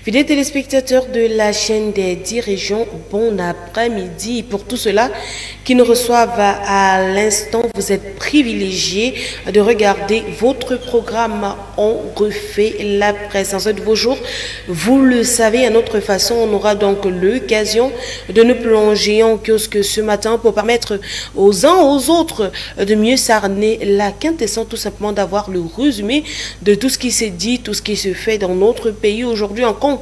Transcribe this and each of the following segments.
Fidèles téléspectateurs de la chaîne des 10 régions, bon après-midi. Pour tous ceux-là qui nous reçoivent à l'instant, vous êtes privilégiés de regarder votre programme. On refait la presse. En ce de vos jours, vous le savez, à notre façon, on aura donc l'occasion de nous plonger en kiosque ce matin pour permettre aux uns aux autres de mieux cerner la quintessence, tout simplement d'avoir le résumé de tout ce qui s'est dit, tout ce qui se fait dans notre pays aujourd'hui. En compte,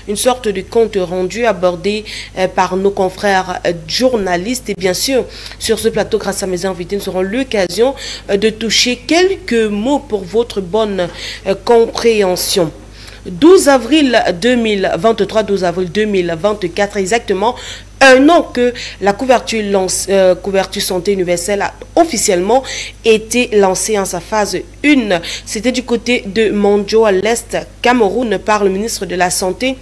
une sorte de compte rendu abordé par nos confrères journalistes. Et bien sûr, sur ce plateau, grâce à mes invités, nous aurons l'occasion de toucher quelques mots pour votre bonne compréhension. 12 avril 2023, 12 avril 2024, exactement un an que la couverture santé universelle a officiellement été lancée en sa phase 1. C'était du côté de Mondjo à l'Est, Cameroun, par le ministre de la Santé,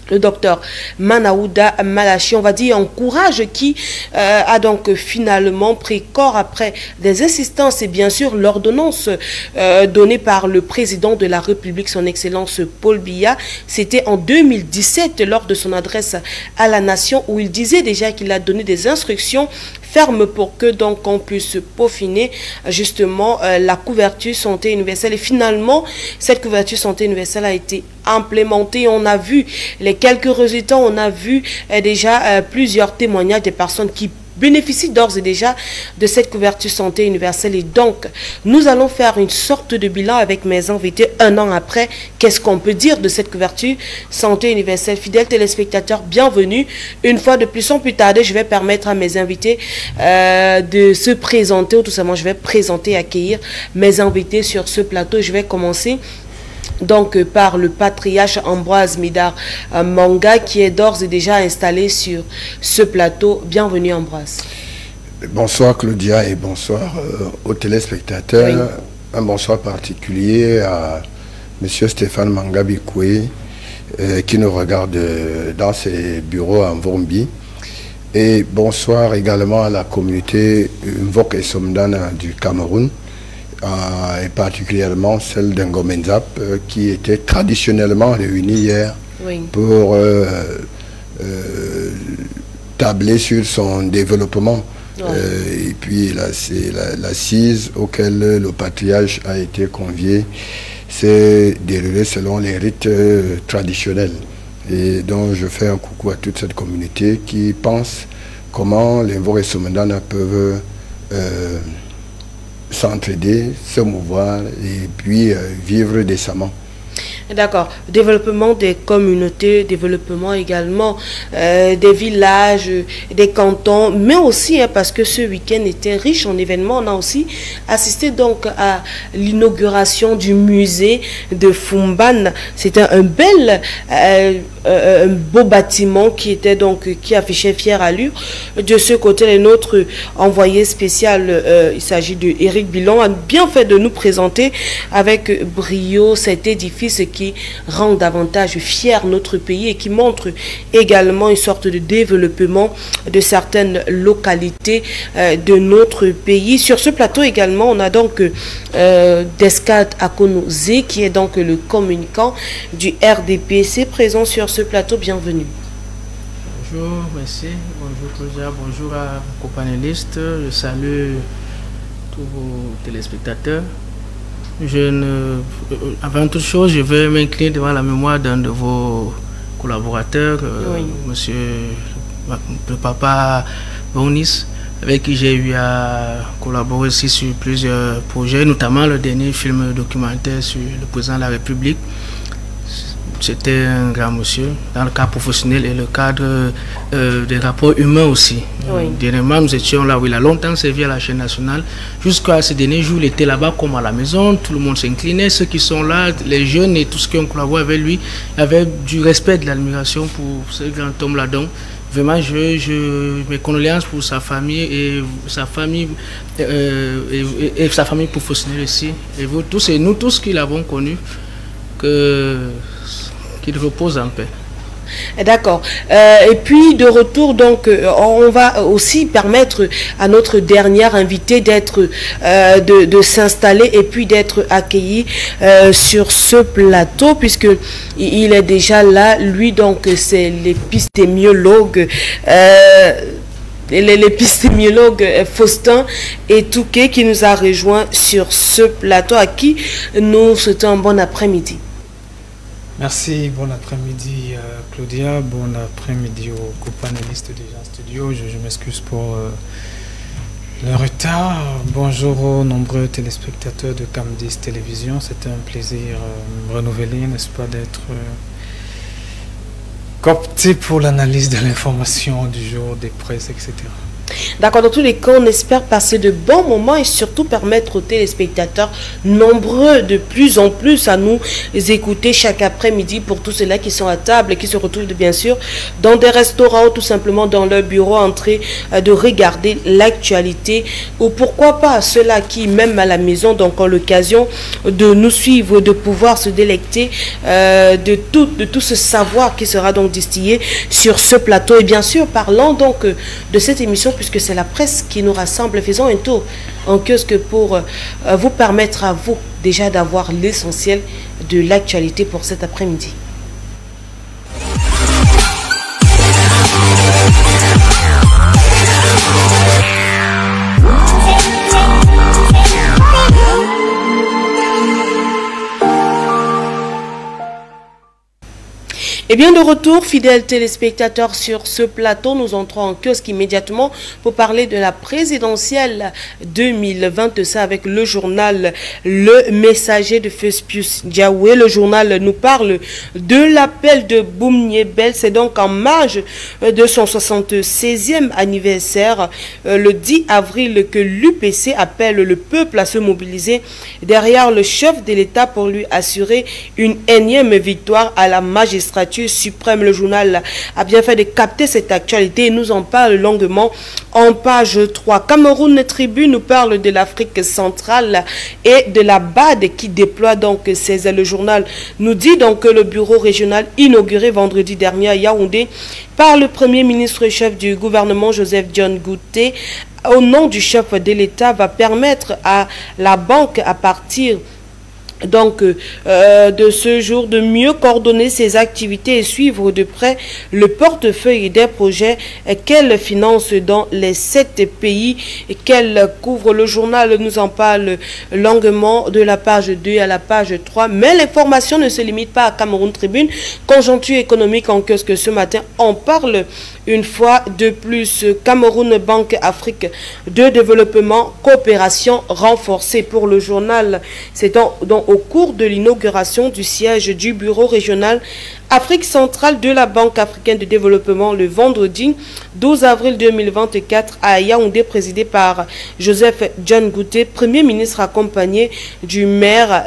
le docteur Manaouda Malachi, on va dire un courage qui a donc finalement pris corps après des insistances et bien sûr l'ordonnance donnée par le président de la République, son Excellence Paul Biya. C'était en 2017 lors de son adresse à la nation où il disait déjà qu'il a donné des instructions fermes pour que donc on puisse peaufiner justement la couverture santé universelle. Et finalement, cette couverture santé universelle a été implémentée. On a vu les quelques résultats, on a vu déjà plusieurs témoignages des personnes qui bénéficient d'ores et déjà de cette couverture santé universelle. Et donc, nous allons faire une sorte de bilan avec mes invités un an après. Qu'est-ce qu'on peut dire de cette couverture santé universelle? Fidèles téléspectateurs, bienvenue. Une fois de plus, sans plus tarder, je vais permettre à mes invités de se présenter, ou tout simplement, je vais présenter et accueillir mes invités sur ce plateau. Je vais commencer donc par le patriarche Ambroise Midar Manga qui est d'ores et déjà installé sur ce plateau. Bienvenue Ambroise. Bonsoir Claudia et bonsoir aux téléspectateurs. Oui. Un bonsoir particulier à monsieur Stéphane Manga Bikoué qui nous regarde dans ses bureaux à Mvombi. Et bonsoir également à la communauté Mvok et Somdana du Cameroun. Et particulièrement celle d'Ngomenzap qui était traditionnellement réunie hier pour tabler sur son développement. Et puis c'est l'assise auquel le patriarche a été convié, c'est déroulé selon les rites traditionnels. Et donc je fais un coucou à toute cette communauté qui pense comment les Mvok et Somdana peuvent s'entraider, se mouvoir et puis vivre décemment. D'accord. Développement des communautés, développement également des villages, des cantons, mais aussi parce que ce week-end était riche en événements. On a aussi assisté donc à l'inauguration du musée de Fumban. C'était un bel, un beau bâtiment qui était donc qui affichait fière allure. De ce côté, notre envoyé spécial, il s'agit de Eric Bilon, a bien fait de nous présenter avec brio cet édifice qui rend davantage fier notre pays et qui montre également une sorte de développement de certaines localités de notre pays. Sur ce plateau également, on a donc Descat Akonouze qui est donc le communicant du RDPC présent sur ce plateau. Bienvenue. Bonjour, merci. Bonjour Claudia, bonjour à vos panélistes. Je salue tous vos téléspectateurs. Avant toute chose, je vais m'incliner devant la mémoire d'un de vos collaborateurs, monsieur le papa Bonis, avec qui j'ai eu à collaborer aussi sur plusieurs projets, notamment le dernier film documentaire sur le président de la République. C'était un grand monsieur dans le cadre professionnel et le cadre des rapports humains aussi. Dernièrement, nous étions là où il a longtemps servi à la chaîne nationale. Jusqu'à ces derniers jours, il était là-bas comme à la maison. Tout le monde s'inclinait. Ceux qui sont là, les jeunes et tous ceux qui ont collaboré avec lui, avaient du respect, de l'admiration pour ce grand homme-là. Donc, vraiment, mes condoléances pour sa famille et sa famille et sa famille professionnelle aussi. Et vous tous et nous tous qui l'avons connu, qu'il repose en paix. D'accord. Et puis de retour, donc, on va aussi permettre à notre dernière invitée d'être, de s'installer et puis d'être accueilli sur ce plateau, puisque il est déjà là. Lui, donc, c'est l'épistémiologue. L'épistémiologue Faustin Etouké qui nous a rejoint sur ce plateau, à qui nous souhaitons un bon après-midi. Merci, bon après-midi Claudia, bon après-midi aux co-panélistes déjà en studio. Je m'excuse pour le retard. Bonjour aux nombreux téléspectateurs de Cam10 Télévision. C'était un plaisir renouvelé, n'est-ce pas, d'être coopté pour l'analyse de l'information du jour, des presses, etc. D'accord, dans tous les cas, on espère passer de bons moments et surtout permettre aux téléspectateurs nombreux de plus en plus à nous écouter chaque après-midi, pour tous ceux-là qui sont à table et qui se retrouvent bien sûr dans des restaurants ou tout simplement dans leur bureau en train de regarder l'actualité, ou pourquoi pas ceux-là qui, même à la maison, donc ont l'occasion de nous suivre, de pouvoir se délecter de tout ce savoir qui sera donc distillé sur ce plateau. Et bien sûr, parlant donc de cette émission, puisque c'est la presse qui nous rassemble, faisons un tour en kiosque pour vous permettre à vous déjà d'avoir l'essentiel de l'actualité pour cet après-midi. Et bien de retour, fidèles téléspectateurs, sur ce plateau, nous entrons en kiosque immédiatement pour parler de la présidentielle 2020, ça avec le journal Le Messager de Fespius Diawé. Le journal nous parle de l'appel de Boumniebel. C'est donc en marge de son 76e anniversaire, le 10 avril, que l'UPC appelle le peuple à se mobiliser derrière le chef de l'État pour lui assurer une énième victoire à la magistrature suprême. Le journal a bien fait de capter cette actualité et nous en parle longuement en page 3. Cameroun Tribune nous parle de l'Afrique centrale et de la BAD qui déploie donc ses ailes. Le journal nous dit donc que le bureau régional inauguré vendredi dernier à Yaoundé par le premier ministre chef du gouvernement Joseph John Gouté au nom du chef de l'État va permettre à la banque, à partir donc de ce jour, de mieux coordonner ses activités et suivre de près le portefeuille des projets qu'elle finance dans les 7 pays qu'elle couvre. Le journal nous en parle longuement de la page 2 à la page 3, mais l'information ne se limite pas à Cameroun Tribune. Conjoncture économique en kiosque ce matin, on parle une fois de plus Cameroun Banque Afrique de développement, coopération renforcée. Pour le journal, c'est donc au cours de l'inauguration du siège du bureau régional Afrique centrale de la Banque africaine de développement le vendredi 12 avril 2024 à Yaoundé, présidé par Joseph John Gouté, premier ministre accompagné du maire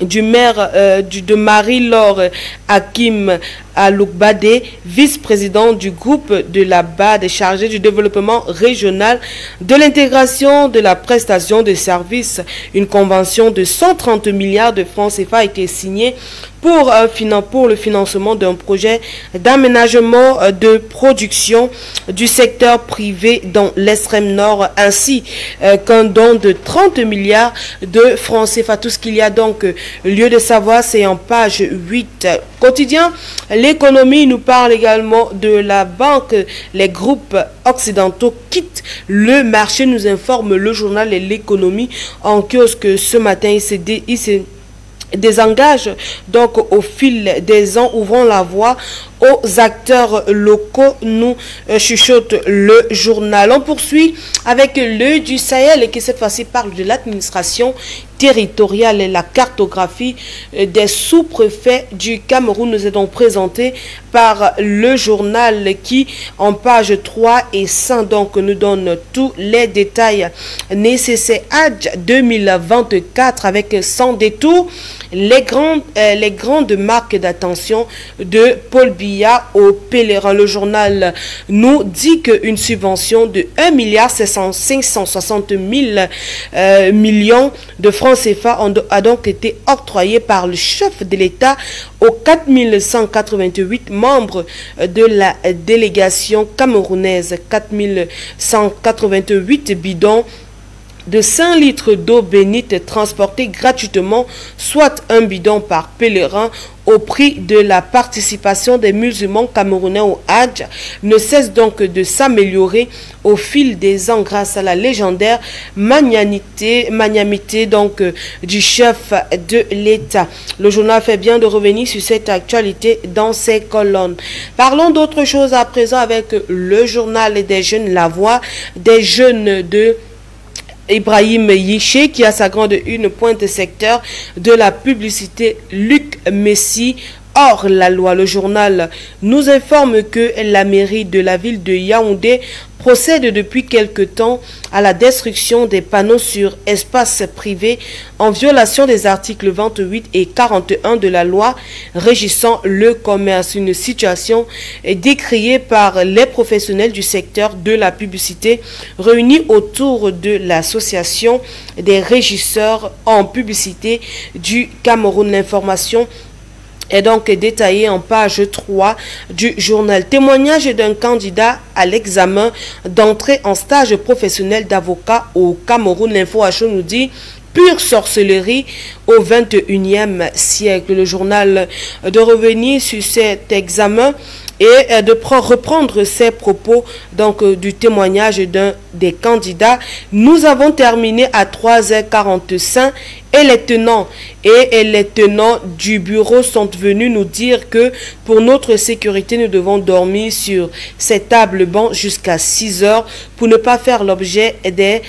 de Marie-Laure Hakim Aloukbadé, vice-président du groupe de la BAD chargé du développement régional, de l'intégration de la prestation de services. Une convention de 130 milliards de francs CFA a été signée pour le financement d'un projet d'aménagement de production du secteur privé dans l'extrême nord, ainsi qu'un don de 30 milliards de francs CFA. Tout ce qu'il y a donc lieu de savoir, c'est en page 8. Quotidien, l'économie nous parle également de la banque. Les groupes occidentaux quittent le marché, nous informe le journal et l'économie en kiosque ce matin. Il se désengage donc au fil des ans, ouvrant la voie aux acteurs locaux, nous chuchote le journal. On poursuit avec l'œil du Sahel qui cette fois-ci parle de l'administration territoriale et la cartographie des sous-préfets du Cameroun. Nous est donc présenté par le journal qui en page 3 et 5 donc nous donne tous les détails nécessaires. Hadj 2024 avec sans détour les grandes marques d'attention de Paul Biya Bobia aux pèlerins. Le journal nous dit qu'une subvention de 1,560 millions de francs CFA a donc été octroyée par le chef de l'État aux 4188 membres de la délégation camerounaise. 4188 bidons de 5 litres d'eau bénite transportés gratuitement, soit un bidon par pèlerin, au prix de la participation des musulmans camerounais au Hajj, ne cesse donc de s'améliorer au fil des ans grâce à la légendaire magnanimité donc, du chef de l'État. Le journal fait bien de revenir sur cette actualité dans ses colonnes. Parlons d'autre chose à présent avec le journal des jeunes, La Voix des jeunes de Ibrahim Yiché, qui a sa grande une pointe secteur de la publicité Luc Messi hors la loi. Le journal nous informe que la mairie de la ville de Yaoundé procède depuis quelque temps à la destruction des panneaux sur espace privé en violation des articles 28 et 41 de la loi régissant le commerce. Une situation décriée par les professionnels du secteur de la publicité réunis autour de l'association des régisseurs en publicité du Cameroun. L'information est donc détaillé en page 3 du journal. Témoignage d'un candidat à l'examen d'entrée en stage professionnel d'avocat au Cameroun. L'info HO nous dit pure sorcellerie au 21e siècle. Le journal de revenir sur cet examen et de reprendre ses propos donc du témoignage d'un des candidats. Nous avons terminé à 3h45 et les tenants du bureau sont venus nous dire que pour notre sécurité, nous devons dormir sur ces tables bancs jusqu'à 6 heures pour ne pas faire l'objet des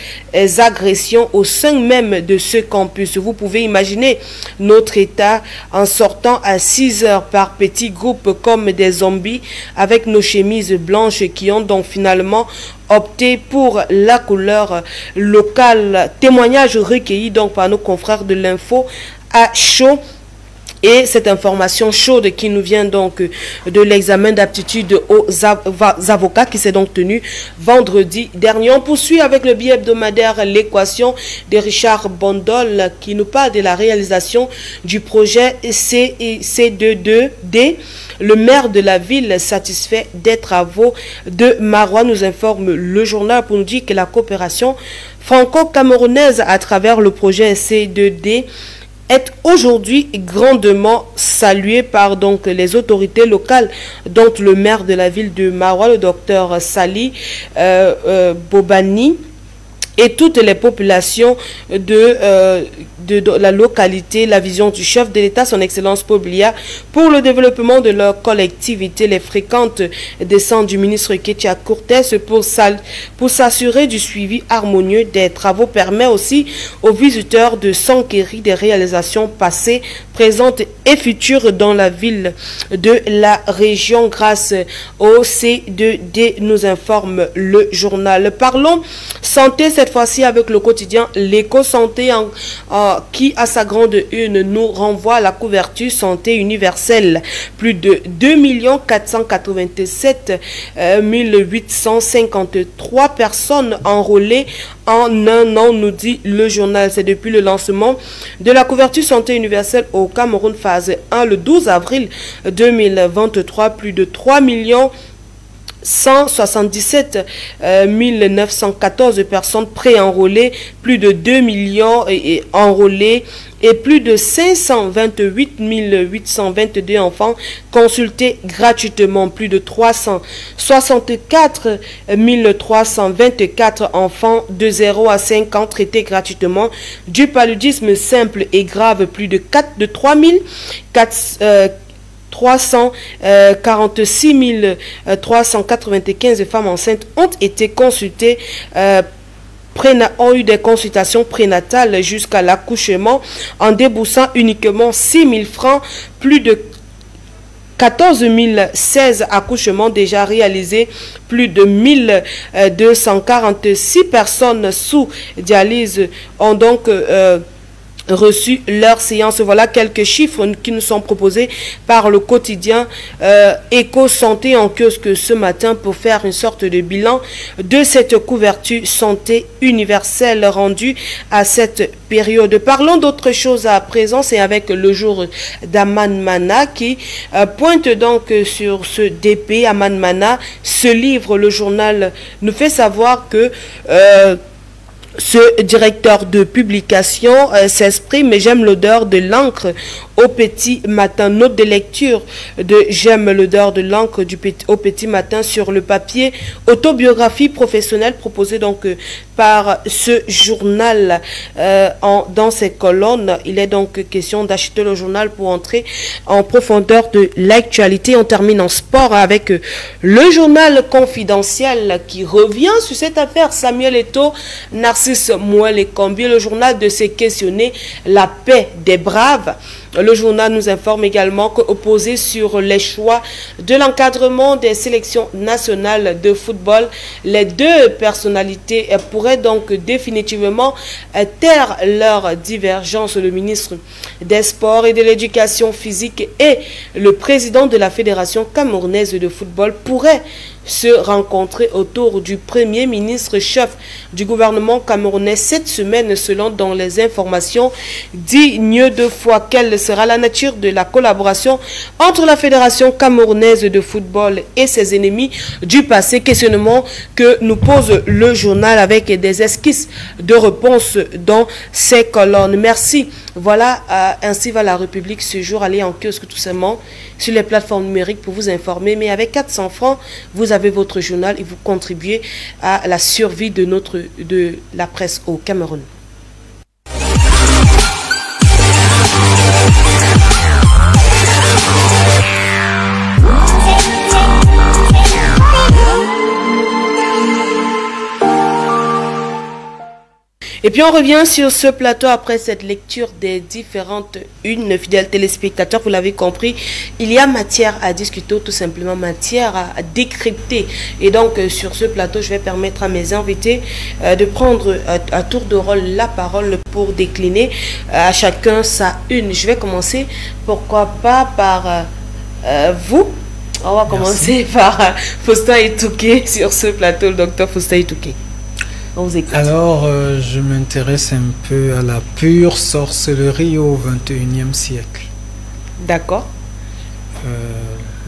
agressions au sein même de ce campus. Vous pouvez imaginer notre état en sortant à 6 heures par petits groupes comme des zombies avec nos chemises blanches qui ont donc finalement opté pour la couleur locale. Témoignage recueilli donc par nos confrères de l'info à chaud. Et cette information chaude qui nous vient donc de l'examen d'aptitude aux avocats qui s'est donc tenu vendredi dernier. On poursuit avec le billet hebdomadaire L'équation de Richard Bondol qui nous parle de la réalisation du projet C2D. Le maire de la ville satisfait des travaux de Marois, nous informe le journal pour nous dire que la coopération franco-camerounaise à travers le projet C2D est aujourd'hui grandement saluée par donc les autorités locales, dont le maire de la ville de Marois, le docteur Sali Bobani, et toutes les populations de la localité. La vision du chef de l'État, son Excellence Paul Biya, pour le développement de leur collectivité, les fréquentes descentes du ministre Ketia Cortés pour s'assurer du suivi harmonieux des travaux permet aussi aux visiteurs de s'enquérir des réalisations passées, présentes et futures dans la ville de la région grâce au C2D, nous informe le journal. Parlons santé cette fois-ci avec le quotidien L'éco-santé qui à sa grande une nous renvoie à la couverture santé universelle. Plus de 2 487 853 personnes enrôlées en un an, nous dit le journal. C'est depuis le lancement de la couverture santé universelle au Cameroun phase 1 le 12 avril 2023. Plus de 3 177 914 personnes pré-enrôlées, plus de 2 millions enrôlés et plus de 528 822 enfants consultés gratuitement. Plus de 364 324 enfants de 0 à 5 ans traités gratuitement du paludisme simple et grave. Plus de 346 395 femmes enceintes ont été consultées, ont eu des consultations prénatales jusqu'à l'accouchement en déboursant uniquement 6 000 francs. Plus de 14 016 accouchements déjà réalisés, plus de 1246 personnes sous dialyse ont donc reçu leur séance. Voilà quelques chiffres qui nous sont proposés par le quotidien Éco-Santé en kiosque ce matin pour faire une sorte de bilan de cette couverture santé universelle rendue à cette période. Parlons d'autre chose à présent, c'est avec le jour d'Aman Mana qui pointe donc sur ce DP. Aman Mana, ce livre, le journal nous fait savoir que ce directeur de publication s'exprime, mais j'aime l'odeur de l'encre au petit matin. Note de lecture de j'aime l'odeur de l'encre au petit matin sur le papier. Autobiographie professionnelle proposée donc par ce journal dans ses colonnes. Il est donc question d'acheter le journal pour entrer en profondeur de l'actualité. On termine en sport avec le journal confidentiel qui revient sur cette affaire Samuel Eto'o, Narcisse Mouel-Ekambi, le journal de se questionner la paix des braves. Le journal nous informe également qu'opposé sur les choix de l'encadrement des sélections nationales de football, les deux personnalités pourraient donc définitivement taire leur divergence. Le ministre des Sports et de l'Éducation physique et le président de la Fédération camerounaise de football pourraient se rencontrer autour du premier ministre chef du gouvernement camerounais cette semaine, selon dans les informations dignes de foi. Quelle sera la nature de la collaboration entre la Fédération camerounaise de football et ses ennemis du passé? Questionnement que nous pose le journal avec des esquisses de réponse dans ses colonnes. Merci. Voilà, ainsi va la République ce jour. Allez en kiosque tout simplement sur les plateformes numériques pour vous informer. Mais avec 400 francs, vous avez votre journal et vous contribuez à la survie de la presse au Cameroun. Et puis on revient sur ce plateau après cette lecture des différentes unes. Fidèles téléspectateurs, vous l'avez compris, il y a matière à discuter, tout simplement matière à décrypter. Et donc sur ce plateau, je vais permettre à mes invités de prendre à tour de rôle la parole pour décliner à chacun sa une. Je vais commencer, pourquoi pas, par vous. On va commencer par Faustin Etouké sur ce plateau, le docteur Faustin Etouké. On vous écoute. Alors, je m'intéresse un peu à la pure sorcellerie au XXIe siècle. D'accord.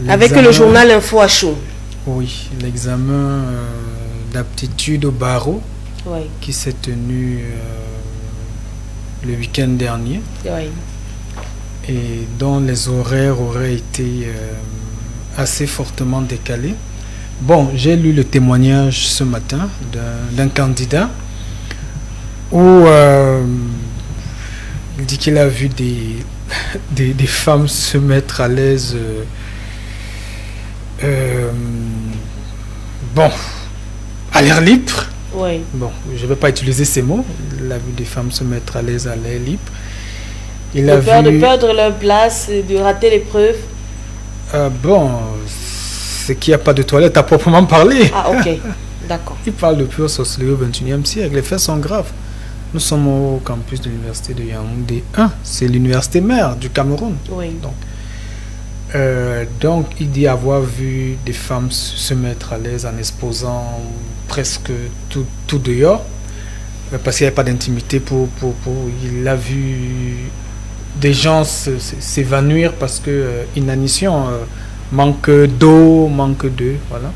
Avec le journal Info à chaud. Oui, l'examen d'aptitude au barreau qui s'est tenu le week-end dernier et dont les horaires auraient été assez fortement décalés. Bon, j'ai lu le témoignage ce matin d'un candidat où il dit qu'il a vu des femmes se mettre à l'aise. Bon, à l'air libre. Oui. Bon, je ne vais pas utiliser ces mots. Il a vu des femmes se mettre à l'aise à l'air libre. Il a peur de perdre leur place, de rater l'épreuve. Bon, c'est qu'il n'y a pas de toilette à proprement parler. Ah, ok. D'accord. Il parle de pure sorcellerie au XXIe siècle. Les faits sont graves. Nous sommes au campus de l'université de Yaoundé 1. C'est l'université mère du Cameroun. Oui. Donc, il dit avoir vu des femmes se mettre à l'aise en exposant presque tout dehors. Parce qu'il n'y avait pas d'intimité il a vu des gens s'évanouir parce que inanition, manque d'eau, manque d'œufs, voilà.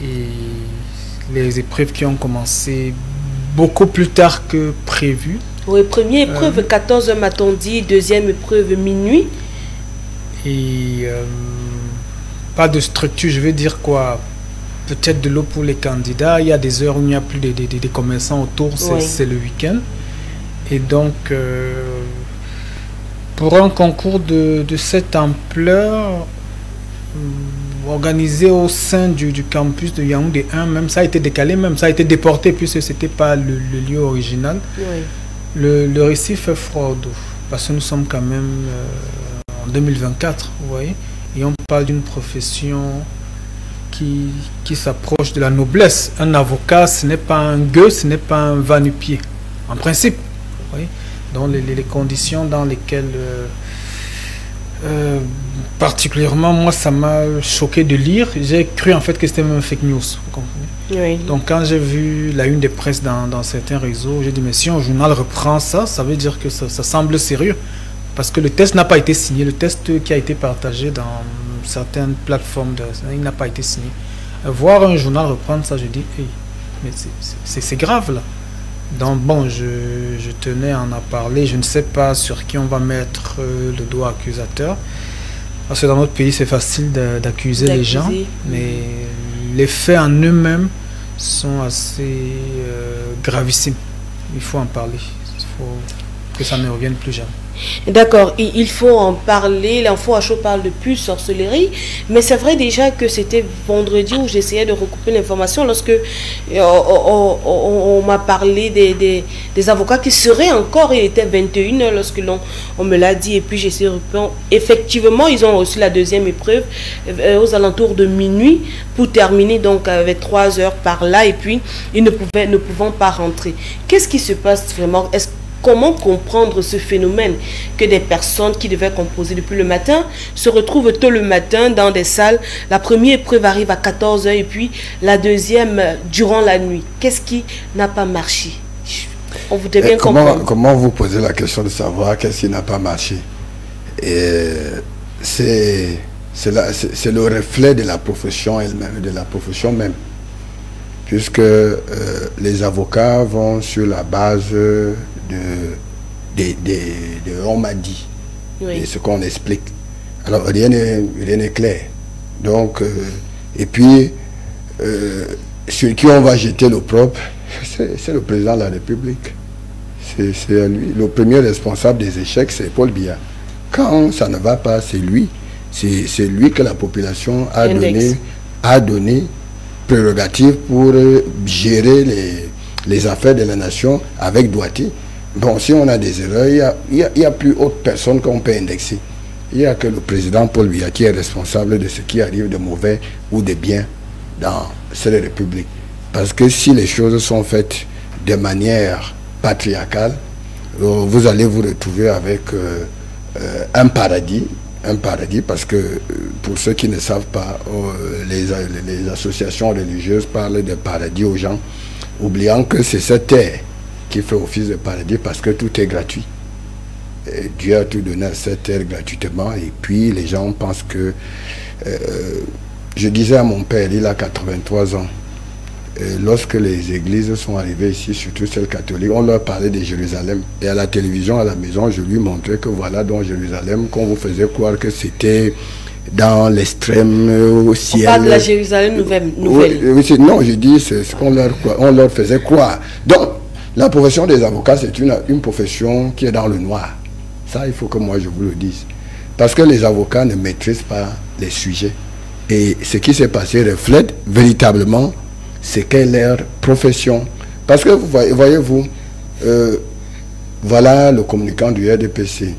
Et les épreuves qui ont commencé beaucoup plus tard que prévu. Oui, première épreuve 14h m'a-t-on dit, deuxième épreuve minuit. Et pas de structure, je veux dire quoi, peut-être de l'eau pour les candidats. Il y a des heures où il n'y a plus des commerçants autour, c'est le week-end. Et donc, pour un concours de cette ampleur, organisé au sein du campus de Yaoundé 1, même ça a été décalé, même ça a été déporté puisque ce n'était pas le lieu original. Oui. Le récit fait froid parce que nous sommes quand même en 2024, vous voyez, et on parle d'une profession qui s'approche de la noblesse. Un avocat, ce n'est pas un gueux, ce n'est pas un va-nu-pied, en principe, vous voyez. dans les conditions dans lesquelles particulièrement moi ça m'a choqué de lire. J'ai cru en fait que c'était même fake news, vous comprenez? Donc quand j'ai vu la une des presses dans certains réseaux, j'ai dit mais si un journal reprend ça, ça veut dire que ça semble sérieux, parce que le test n'a pas été signé. Le test qui a été partagé dans certaines plateformes, il n'a pas été signé. Voir un journal reprendre ça, je dis hey, mais c'est grave là. Donc bon, je tenais à en parler. Je ne sais pas sur qui on va mettre le doigt accusateur, parce que dans notre pays c'est facile d'accuser les gens, mais les faits en eux-mêmes sont assez gravissimes. Il faut en parler, il faut que ça ne revienne plus jamais. D'accord, il faut en parler. L'info à chaud parle de plus sorcellerie, mais c'est vrai déjà que c'était vendredi où j'essayais de recouper l'information lorsque on m'a parlé des avocats qui seraient encore, il était 21h lorsque on me l'a dit, et puis j'essaie de reprendre. Effectivement, ils ont reçu la deuxième épreuve aux alentours de minuit pour terminer donc avec 3 heures par là, et puis ils ne pouvant pas rentrer. Qu'est-ce qui se passe vraiment? Comment comprendre ce phénomène que des personnes qui devaient composer depuis le matin se retrouvent tôt le matin dans des salles? La première épreuve arrive à 14h et puis la deuxième durant la nuit. Qu'est-ce qui n'a pas marché? On voudrait bien comprendre. Comment vous posez la question de savoir qu'est-ce qui n'a pas marché? C'est le reflet de la profession elle-même, de la profession même. Puisque les avocats vont sur la base on m'a dit, et ce qu'on explique. Alors rien n'est clair. Donc, et puis, sur qui on va jeter l'opprobre, c'est le président de la République. C'est lui. Le premier responsable des échecs, c'est Paul Biya. Quand ça ne va pas, c'est lui. C'est lui que la population a donné prérogative pour gérer les affaires de la nation avec droiture. Bon, si on a des erreurs, il n'y a plus autre personne qu'on peut indexer. Il n'y a que le président Paul Biya qui est responsable de ce qui arrive de mauvais ou de bien dans cette république. Parce que si les choses sont faites de manière patriarcale, vous allez vous retrouver avec un paradis, parce que pour ceux qui ne savent pas, les associations religieuses parlent de paradis aux gens, oubliant que c'est cette terre qui fait office de paradis parce que tout est gratuit. Et Dieu a tout donné à cette terre gratuitement, et puis les gens pensent que... je disais à mon père, il a 83 ans, lorsque les églises sont arrivées ici, surtout celles catholiques, on leur parlait de Jérusalem. Et à la télévision, à la maison, je lui montrais que voilà, dans Jérusalem, qu'on vous faisait croire que c'était dans l'extrême au ciel. On parle de la Jérusalem nouvelle. Oui, non, je dis, c'est ce qu'on leur faisait croire. Donc, la profession des avocats, c'est une profession qui est dans le noir. Ça, il faut que moi, je vous le dise. Parce que les avocats ne maîtrisent pas les sujets. Et ce qui s'est passé reflète véritablement ce qu'est leur profession. Parce que, voyez-vous, voilà le communicant du RDPC.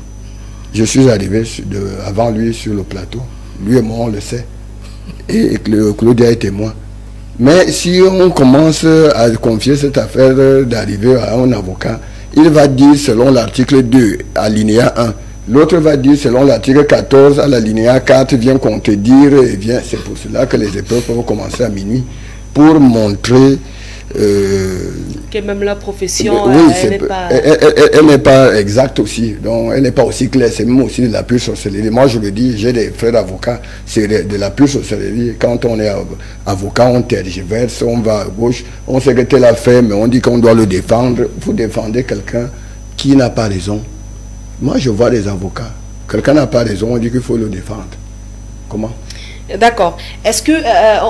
Je suis arrivé avant lui sur le plateau. Lui et moi, on le sait. Et Claudia est témoin. Mais si on commence à confier cette affaire d'arriver à un avocat, il va dire selon l'article 2, alinéa 1. L'autre va dire selon l'article 14, à l'alinéa 4, vient contredire. C'est pour cela que les épreuves peuvent commencer à minuit. Pour montrer que même la profession, oui, elle n'est pas exacte aussi. Donc, elle n'est pas aussi claire. C'est même aussi de la pure sorcellerie. Moi, je le dis, j'ai des frères avocats, c'est de la pure sorcellerie. Quand on est avocat, on tergiverse, on va à gauche, on sait que tel a fait, mais on dit qu'on doit le défendre. Vous défendez quelqu'un qui n'a pas raison. Moi, je vois des avocats. Quelqu'un n'a pas raison, on dit qu'il faut le défendre. Comment? D'accord. Est-ce que,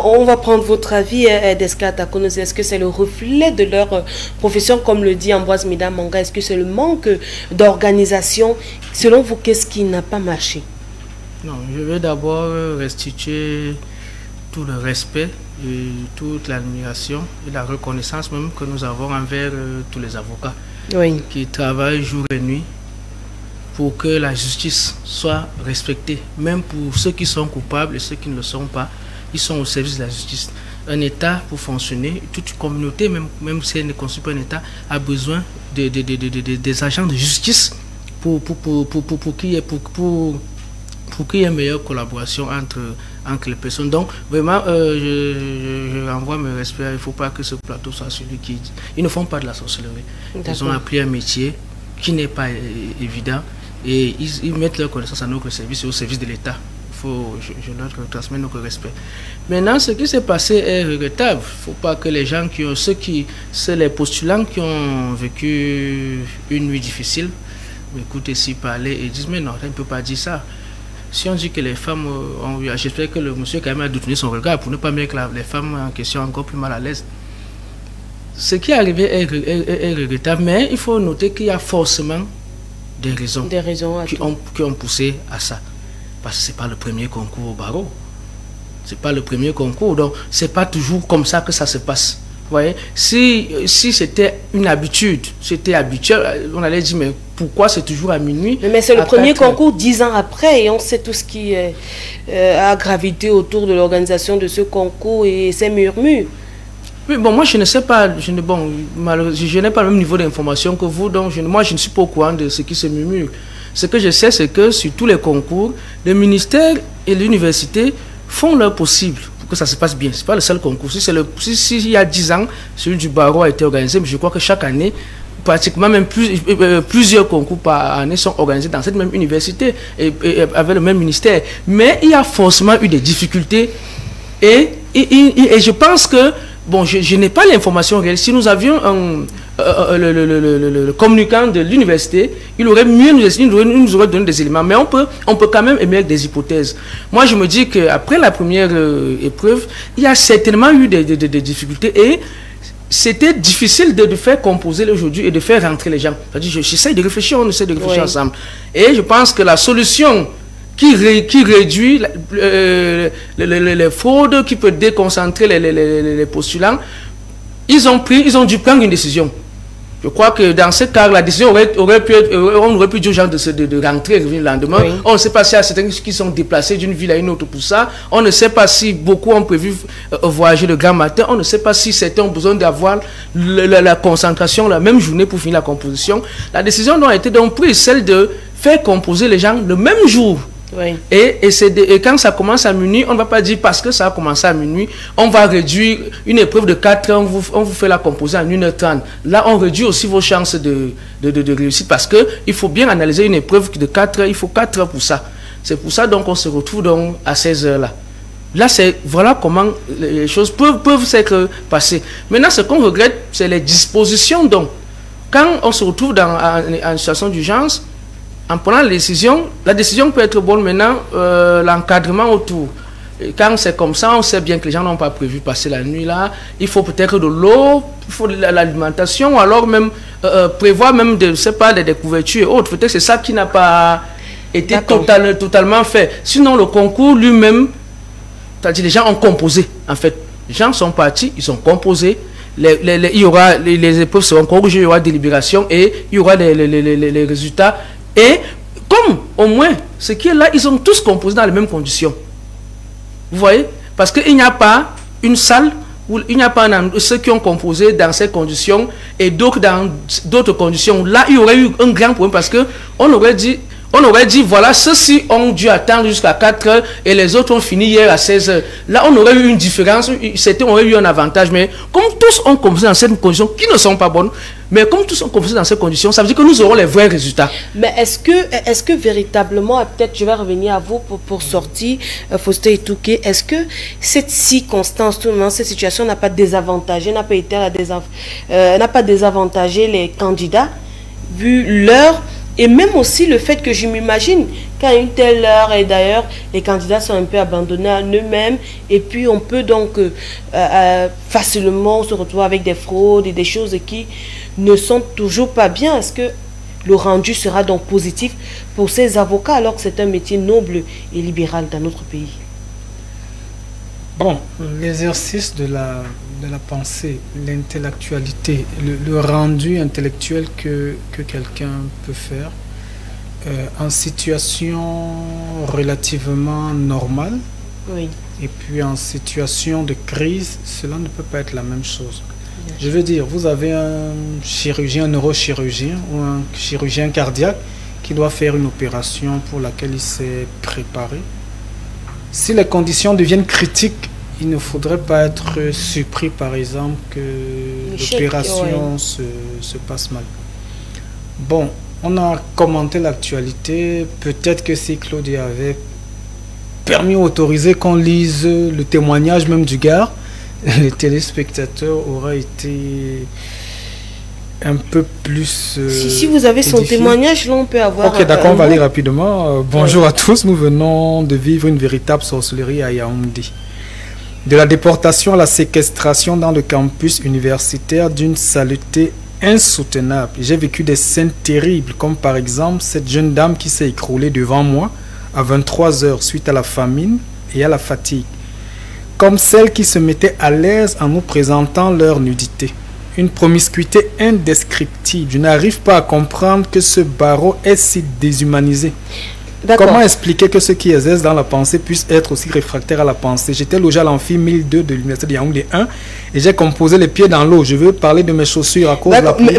on va prendre votre avis, Deska Takonos, est-ce que c'est le reflet de leur profession, comme le dit Ambroise Mida Manga? Est-ce que c'est le manque d'organisation? Selon vous, qu'est-ce qui n'a pas marché? Non, je vais d'abord restituer tout le respect, et toute l'admiration et la reconnaissance même que nous avons envers tous les avocats qui travaillent jour et nuit pour que la justice soit respectée. Même pour ceux qui sont coupables et ceux qui ne le sont pas, ils sont au service de la justice. un État, pour fonctionner, toute communauté, même si elle ne construit pas un État, a besoin des agents de justice pour qu'il y ait une meilleure collaboration entre les personnes. Donc, vraiment, je renvoie mes respects. Il ne faut pas que ce plateau soit celui qui... Ils ne font pas de la sorcellerie. Ils ont appris un métier qui n'est pas évident et ils mettent leur connaissance à notre service et au service de l'État. Je leur transmets notre respect. Maintenant, ce qui s'est passé est regrettable. Il ne faut pas que les gens c'est les postulants qui ont vécu une nuit difficile, m'écoutent ici parler et disent, mais non, on ne peut pas dire ça. Si on dit que les femmes ont eu, j'espère que le monsieur quand même a détourné son regard pour ne pas mettre les femmes en question encore plus mal à l'aise. Ce qui est arrivé est regrettable, mais il faut noter qu'il y a forcément des raisons qui ont poussé à ça. Parce que ce n'est pas le premier concours au barreau. Ce n'est pas le premier concours, donc ce n'est pas toujours comme ça que ça se passe. Vous voyez, si c'était une habitude, c'était habituel, on allait dire, mais pourquoi c'est toujours à minuit? Mais c'est le premier concours 10 ans après, et on sait tout ce qui a gravité autour de l'organisation de ce concours et ses murmures. Oui, bon, moi je ne sais pas, je n'ai pas le même niveau d'information que vous, donc moi je ne suis pas au courant de ce qui se murmure. Ce que je sais, c'est que sur tous les concours, le ministère et l'université font leur possible pour que ça se passe bien. Ce n'est pas le seul concours. Si il y a 10 ans, celui du barreau a été organisé, mais je crois que chaque année, pratiquement même plusieurs concours par année sont organisés dans cette même université et avec le même ministère. Mais il y a forcément eu des difficultés et je pense que, bon, je n'ai pas l'information réelle. Si nous avions le communicant de l'université, il aurait nous aurait donné des éléments. Mais on peut quand même émettre des hypothèses. Moi, je me dis qu'après la première épreuve, il y a certainement eu des difficultés et c'était difficile de faire composer aujourd'hui et de faire rentrer les gens. J'essaie de réfléchir, on essaie de réfléchir ensemble. Et je pense que la solution qui réduit les fraudes, qui peut déconcentrer les postulants, ils ont dû prendre une décision. Je crois que dans ce cas, la décision on aurait pu dire aux gens de rentrer et revenir le lendemain. Oui. On ne sait pas s'il y a certains qui sont déplacés d'une ville à une autre pour ça. On ne sait pas si beaucoup ont prévu voyager le grand matin. On ne sait pas si certains ont besoin d'avoir la concentration la même journée pour finir la composition. La décision a été donc prise, celle de faire composer les gens le même jour. Oui. Et quand ça commence à minuit, on ne va pas dire parce que ça a commencé à minuit, on va réduire une épreuve de 4 heures, on vous fait la composer en 1h30. Là, on réduit aussi vos chances de réussite parce qu'il faut bien analyser une épreuve de 4 heures, il faut 4 heures pour ça. C'est pour ça donc on se retrouve donc à 16 heures là. Là, voilà comment les choses peuvent s'être passées. Maintenant, ce qu'on regrette, c'est les dispositions. Donc, quand on se retrouve en situation d'urgence, en prenant la décision peut être bonne. Maintenant, l'encadrement autour. Et quand c'est comme ça, on sait bien que les gens n'ont pas prévu passer la nuit là. Il faut peut-être de l'eau, il faut de l'alimentation, ou alors même prévoir même des couvertures et autres. Peut-être c'est ça qui n'a pas été totalement fait. Sinon, le concours lui-même, c'est-à-dire les gens ont composé. En fait, les gens sont partis, ils ont composé. Les épreuves seront corrigées, il y aura délibération et il y aura les résultats. Et comme au moins, ce qui est là, ils ont tous composé dans les mêmes conditions. Vous voyez? Parce qu'il n'y a pas une salle où il n'y a pas ceux qui ont composé dans ces conditions et d'autres dans d'autres conditions. Là, il y aurait eu un grand problème parce qu'on aurait dit, voilà, ceux-ci ont dû attendre jusqu'à 4 heures et les autres ont fini hier à 16 heures. Là, on aurait eu une différence, certains auraient eu un avantage. Mais comme tous ont composé dans ces conditions qui ne sont pas bonnes, mais comme tous ont composé dans ces conditions, ça veut dire que nous aurons les vrais résultats. Mais est-ce que véritablement, peut-être je vais revenir à vous pour sortir, Faustin Etouké, est-ce que cette circonstance, tout le monde, cette situation n'a pas désavantagé, n'a pas désavantagé les candidats, vu l'heure? Et même aussi le fait que je m'imagine qu'à une telle heure, et d'ailleurs les candidats sont un peu abandonnés à eux-mêmes, et puis on peut donc facilement se retrouver avec des fraudes et des choses qui ne sont toujours pas bien. Est-ce que le rendu sera donc positif pour ces avocats alors que c'est un métier noble et libéral dans notre pays? Bon, l'exercice de la pensée, l'intellectualité, le rendu intellectuel que quelqu'un peut faire en situation relativement normale, oui, et puis en situation de crise, cela ne peut pas être la même chose. Je veux dire, vous avez un chirurgien, un neurochirurgien ou un chirurgien cardiaque qui doit faire une opération pour laquelle il s'est préparé. Si les conditions deviennent critiques, il ne faudrait pas être surpris, par exemple, que l'opération se passe mal. Bon, on a commenté l'actualité. Peut-être que si Claudia avait permis ou autorisé qu'on lise le témoignage même du gars, les téléspectateurs auraient été un peu plus si vous avez son témoignage, là on peut avoir... Ok, d'accord, on va lire rapidement. Bonjour à tous, nous venons de vivre une véritable sorcellerie à Yaoundé. De la déportation à la séquestration dans le campus universitaire d'une saleté insoutenable. J'ai vécu des scènes terribles, comme par exemple cette jeune dame qui s'est écroulée devant moi à 23 h suite à la famine et à la fatigue. Comme celle qui se mettait à l'aise en nous présentant leur nudité. Une promiscuité indescriptible. Je n'arrive pas à comprendre que ce barreau est si déshumanisé. Comment expliquer que ceux qui exercent dans la pensée puissent être aussi réfractaires à la pensée? J'étais logé à l'amphi 1002 de l'université de Yaoundé 1 et j'ai composé les pieds dans l'eau. Je veux parler de mes chaussures à cause de la pluie.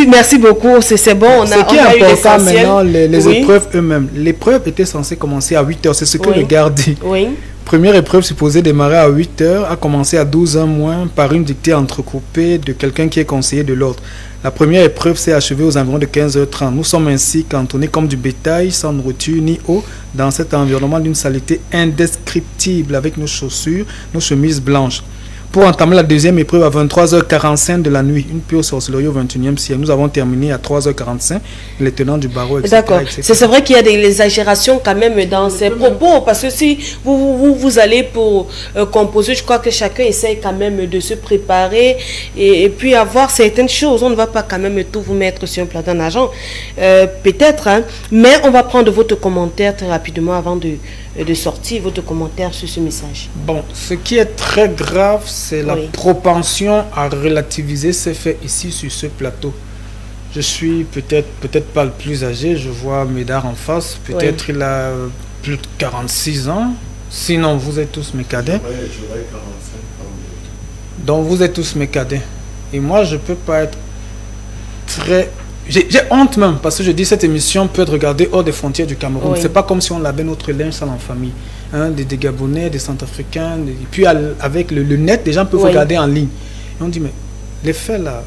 Merci beaucoup, c'est bon. Ce qui est important maintenant, les épreuves eux-mêmes. L'épreuve était censée commencer à 8 h, c'est ce que le garde dit. Oui. Première épreuve supposée démarrer à 8 h a commencé à 12 h moins par une dictée entrecoupée de quelqu'un qui est conseiller de l'ordre. La première épreuve s'est achevée aux environs de 15 h 30. Nous sommes ainsi cantonnés comme du bétail, sans nourriture ni eau, dans cet environnement d'une saleté indescriptible avec nos chaussures, nos chemises blanches. Pour entamer la deuxième épreuve à 23 h 45 de la nuit, une pure sorcellerie au 21e siècle. Nous avons terminé à 3 h 45, les tenants du barreau, etc. D'accord. C'est vrai qu'il y a des exagérations quand même dans ces propos, parce que si vous allez pour composer, je crois que chacun essaye quand même de se préparer et puis avoir certaines choses. On ne va pas quand même tout vous mettre sur un plateau d'argent, peut-être, hein, mais on va prendre votre commentaire très rapidement avant de sortir votre commentaire sur ce message. Bon, ce qui est très grave, c'est la propension à relativiser ces faits ici sur ce plateau. Je suis peut-être pas le plus âgé, je vois Médard en face, peut-être il a plus de 46 ans, sinon vous êtes tous mes cadets. J'aurais 45 ans. Donc vous êtes tous mes cadets. Et moi je peux pas être très... J'ai honte même, parce que je dis cette émission peut être regardée hors des frontières du Cameroun. C'est pas comme si on lavait notre linge sale en famille. Hein, des Gabonais, des Centrafricains, et puis avec le net, les gens peuvent regarder en ligne. Et on dit, mais les faits là,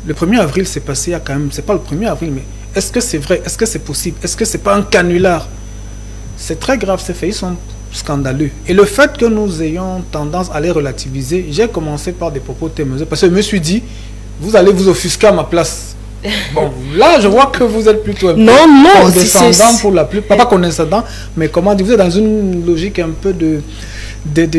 le 1er avril s'est passé, il y a quand même, c'est pas le 1er avril, mais est-ce que c'est vrai? Est-ce que c'est possible? Est-ce que c'est pas un canular? C'est très grave, ces faits, ils sont scandaleux. Et le fait que nous ayons tendance à les relativiser, j'ai commencé par des propos témoignés, parce que je me suis dit, vous allez vous offusquer à ma place. Bon, là, je vois que vous êtes plutôt un peu condescendant pour la plupart, pas condescendant, mais comment dire, vous êtes dans une logique un peu de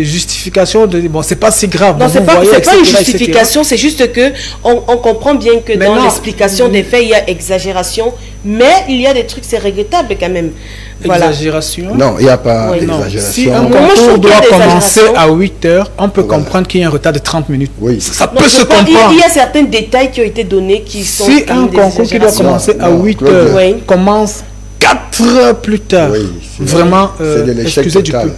justification, bon, c'est pas si grave. Non, c'est pas une justification, c'est juste que on comprend bien que dans l'explication des faits, il y a exagération, mais il y a des trucs, c'est regrettable quand même. Voilà. Exagération? Non, il n'y a pas d'exagération. Si un concours doit commencer à 8 h, on peut comprendre qu'il y a un retard de 30 minutes. Oui. Ça peut se comprendre. Il y a certains détails qui ont été donnés qui sont... Si un concours qui doit commencer à 8 h commence 4 h plus tard, vraiment, excusez du peu.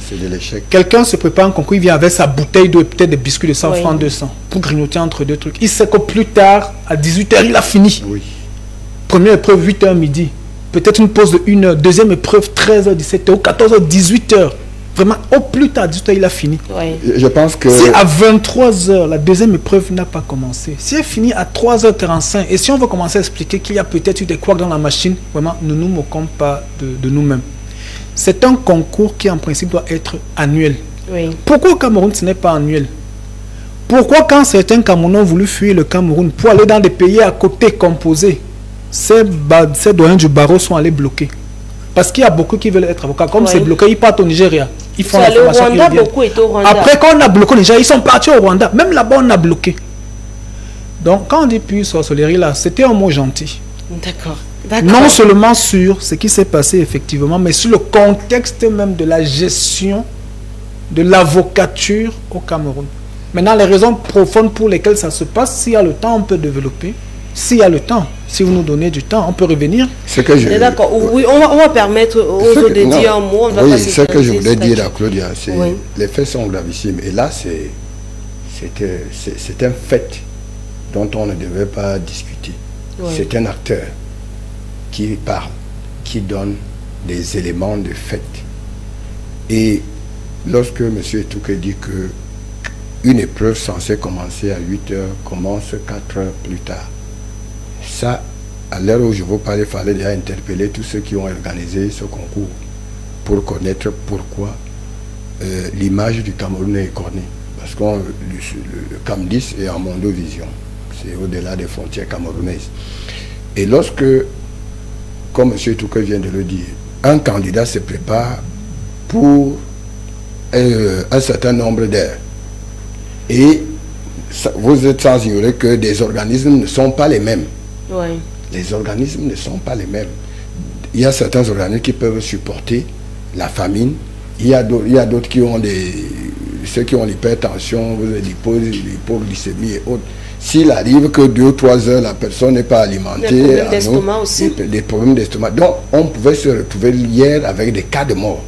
C'est de l'échec. Quelqu'un se prépare un concours, il vient avec sa bouteille d'eau et peut-être des biscuits de 100 francs, 200 pour grignoter entre deux trucs. Il sait que plus tard, à 18 h, il a fini. Oui. Première épreuve, 8 h midi. Peut-être une pause de 1 h. Deuxième épreuve, 13 h, 17 h, ou 14 h, 18 h. Vraiment, au plus tard, à 18 h, il a fini. Je pense que... Si à 23 h, la deuxième épreuve n'a pas commencé, si elle finit à 3 h 45, et si on veut commencer à expliquer qu'il y a peut-être eu des couacs dans la machine, vraiment, ne nous moquons pas de nous-mêmes. C'est un concours qui, en principe, doit être annuel. Pourquoi au Cameroun, ce n'est pas annuel? Pourquoi, quand certains Camerounais ont voulu fuir le Cameroun pour aller dans des pays à côté composés, ces doyens du barreau sont allés bloquer? Parce qu'il y a beaucoup qui veulent être avocats. Comme c'est bloqué, ils partent au Nigeria. Ils font la formation qui reviennent. Après, quand on a bloqué au Nigeria, ils sont partis au Rwanda. Même là-bas, on a bloqué. Donc, quand on dit puis sorcellerie là, c'était un mot gentil. D'accord. Non seulement sur ce qui s'est passé effectivement, mais sur le contexte même de la gestion de l'avocature au Cameroun. Maintenant, les raisons profondes pour lesquelles ça se passe, s'il y a le temps, on peut développer. s'il y a le temps, si vous nous donnez du temps, on peut revenir. D'accord, oui, on va permettre aux autres de dire un mot. Oui, ce que je voulais dire à Claudia, c'est les faits sont gravissimes. Et là, c'est un fait dont on ne devait pas discuter. Oui. C'est un acteur qui parle, qui donne des éléments de fait. Et lorsque M. Etouké dit que une épreuve censée commencer à 8 heures commence 4 heures plus tard, ça, à l'heure où je vous parle, il fallait déjà interpeller tous ceux qui ont organisé ce concours pour connaître pourquoi l'image du Cameroun est cornée. Parce que le CAM10 est en mondovision. C'est au-delà des frontières camerounaises. Et lorsque, comme M. Etouké vient de le dire, un candidat se prépare pour un certain nombre d'heures. Et vous êtes sans ignorer que des organismes ne sont pas les mêmes. Oui. Les organismes ne sont pas les mêmes. Il y a certains organismes qui peuvent supporter la famine. Il y a d'autres qui ont ceux qui ont l'hypertension, l'hypoglycémie et autres. S'il arrive que 2 ou 3 heures, la personne n'est pas alimentée, des problèmes d'estomac aussi. Des problèmes d'estomac. Donc, on pouvait se retrouver hier avec des cas de mort.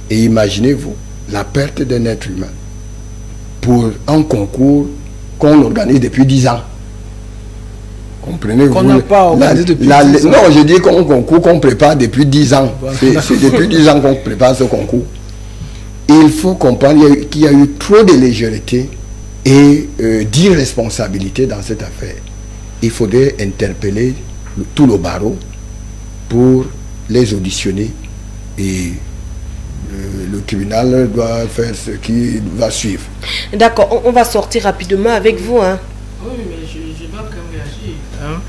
Et imaginez-vous la perte d'un être humain pour un concours qu'on organise depuis 10 ans. Comprenez-vous? Qu'on n'a pas organisé depuis 10 ans. Non, je dis qu'un concours qu'on prépare depuis 10 ans. C'est depuis 10 ans qu'on prépare ce concours. Il faut comprendre qu'il y a eu trop de légèreté et d'irresponsabilité dans cette affaire. Il faudrait interpeller tout le barreau pour les auditionner et le tribunal doit faire ce qui va suivre. D'accord, on va sortir rapidement avec vous. Hein. Oui, mais je dois quand même réagir. Hein.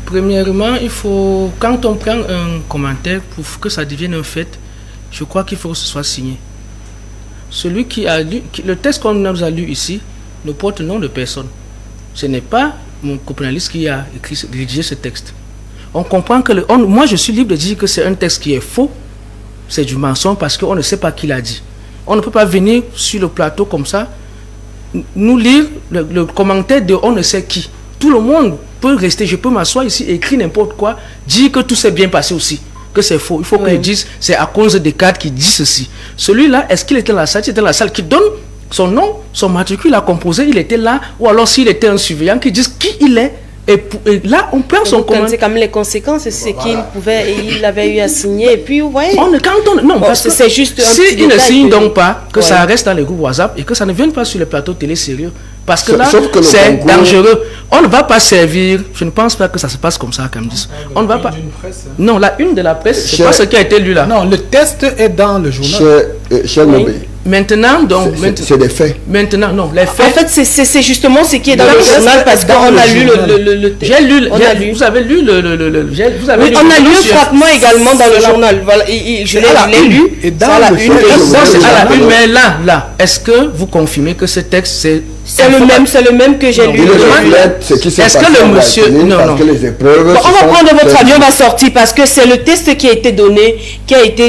Premièrement, il faut, quand on prend un commentaire pour que ça devienne un fait, je crois qu'il faut que ce soit signé. Celui qui a lu, le texte qu'on nous a lu ici ne porte le nom de personne. Ce n'est pas mon copréaliste qui a rédigé ce texte. On comprend que, moi je suis libre de dire que c'est un texte qui est faux, c'est du mensonge parce qu'on ne sait pas qui l'a dit. On ne peut pas venir sur le plateau comme ça, nous lire le commentaire de on ne sait qui. Tout le monde peut rester, je peux m'asseoir ici, écrire n'importe quoi, dire que tout s'est bien passé aussi, que c'est faux. Il faut que je dise, c'est à cause des cadres qui disent ceci. Celui-là, est-ce qu'il était dans la salle? Il était dans la salle qui donne son nom, son matricule, il a composé, il était là, ou alors s'il était un surveillant qui dit qui il est. Et là, on perd son commentaire. C'est comme les conséquences, c'est ce qu'il pouvait, et il avait eu à signer. Et puis, vous voyez. Non, parce que c'est juste un si il ne signe donc pas, que ça reste dans les groupes WhatsApp et que ça ne vienne pas sur les plateaux télé sérieux. Parce que là, c'est dangereux. On ne va pas servir. Je ne pense pas que ça se passe comme ça, comme disent. On ne va pas. Non, la une de la presse, c'est pas ce qui a été lu là. Non, le test est dans le journal. Cher Nobé. Maintenant, donc, c'est des faits. Maintenant, non, les faits. En fait, c'est justement ce qui est dans le journal parce qu'on a lu le. J'ai lu. Vous avez lu le. Vous avez lu. On a lu un fragment également dans le journal. Voilà, je l'ai lu. Et dans la une. C'est à la une. Mais là, est-ce que vous confirmez que ce texte c'est le même que j'ai lu. Est-ce que le monsieur... Non. On va prendre votre avis, on va sortir parce que c'est le test qui a été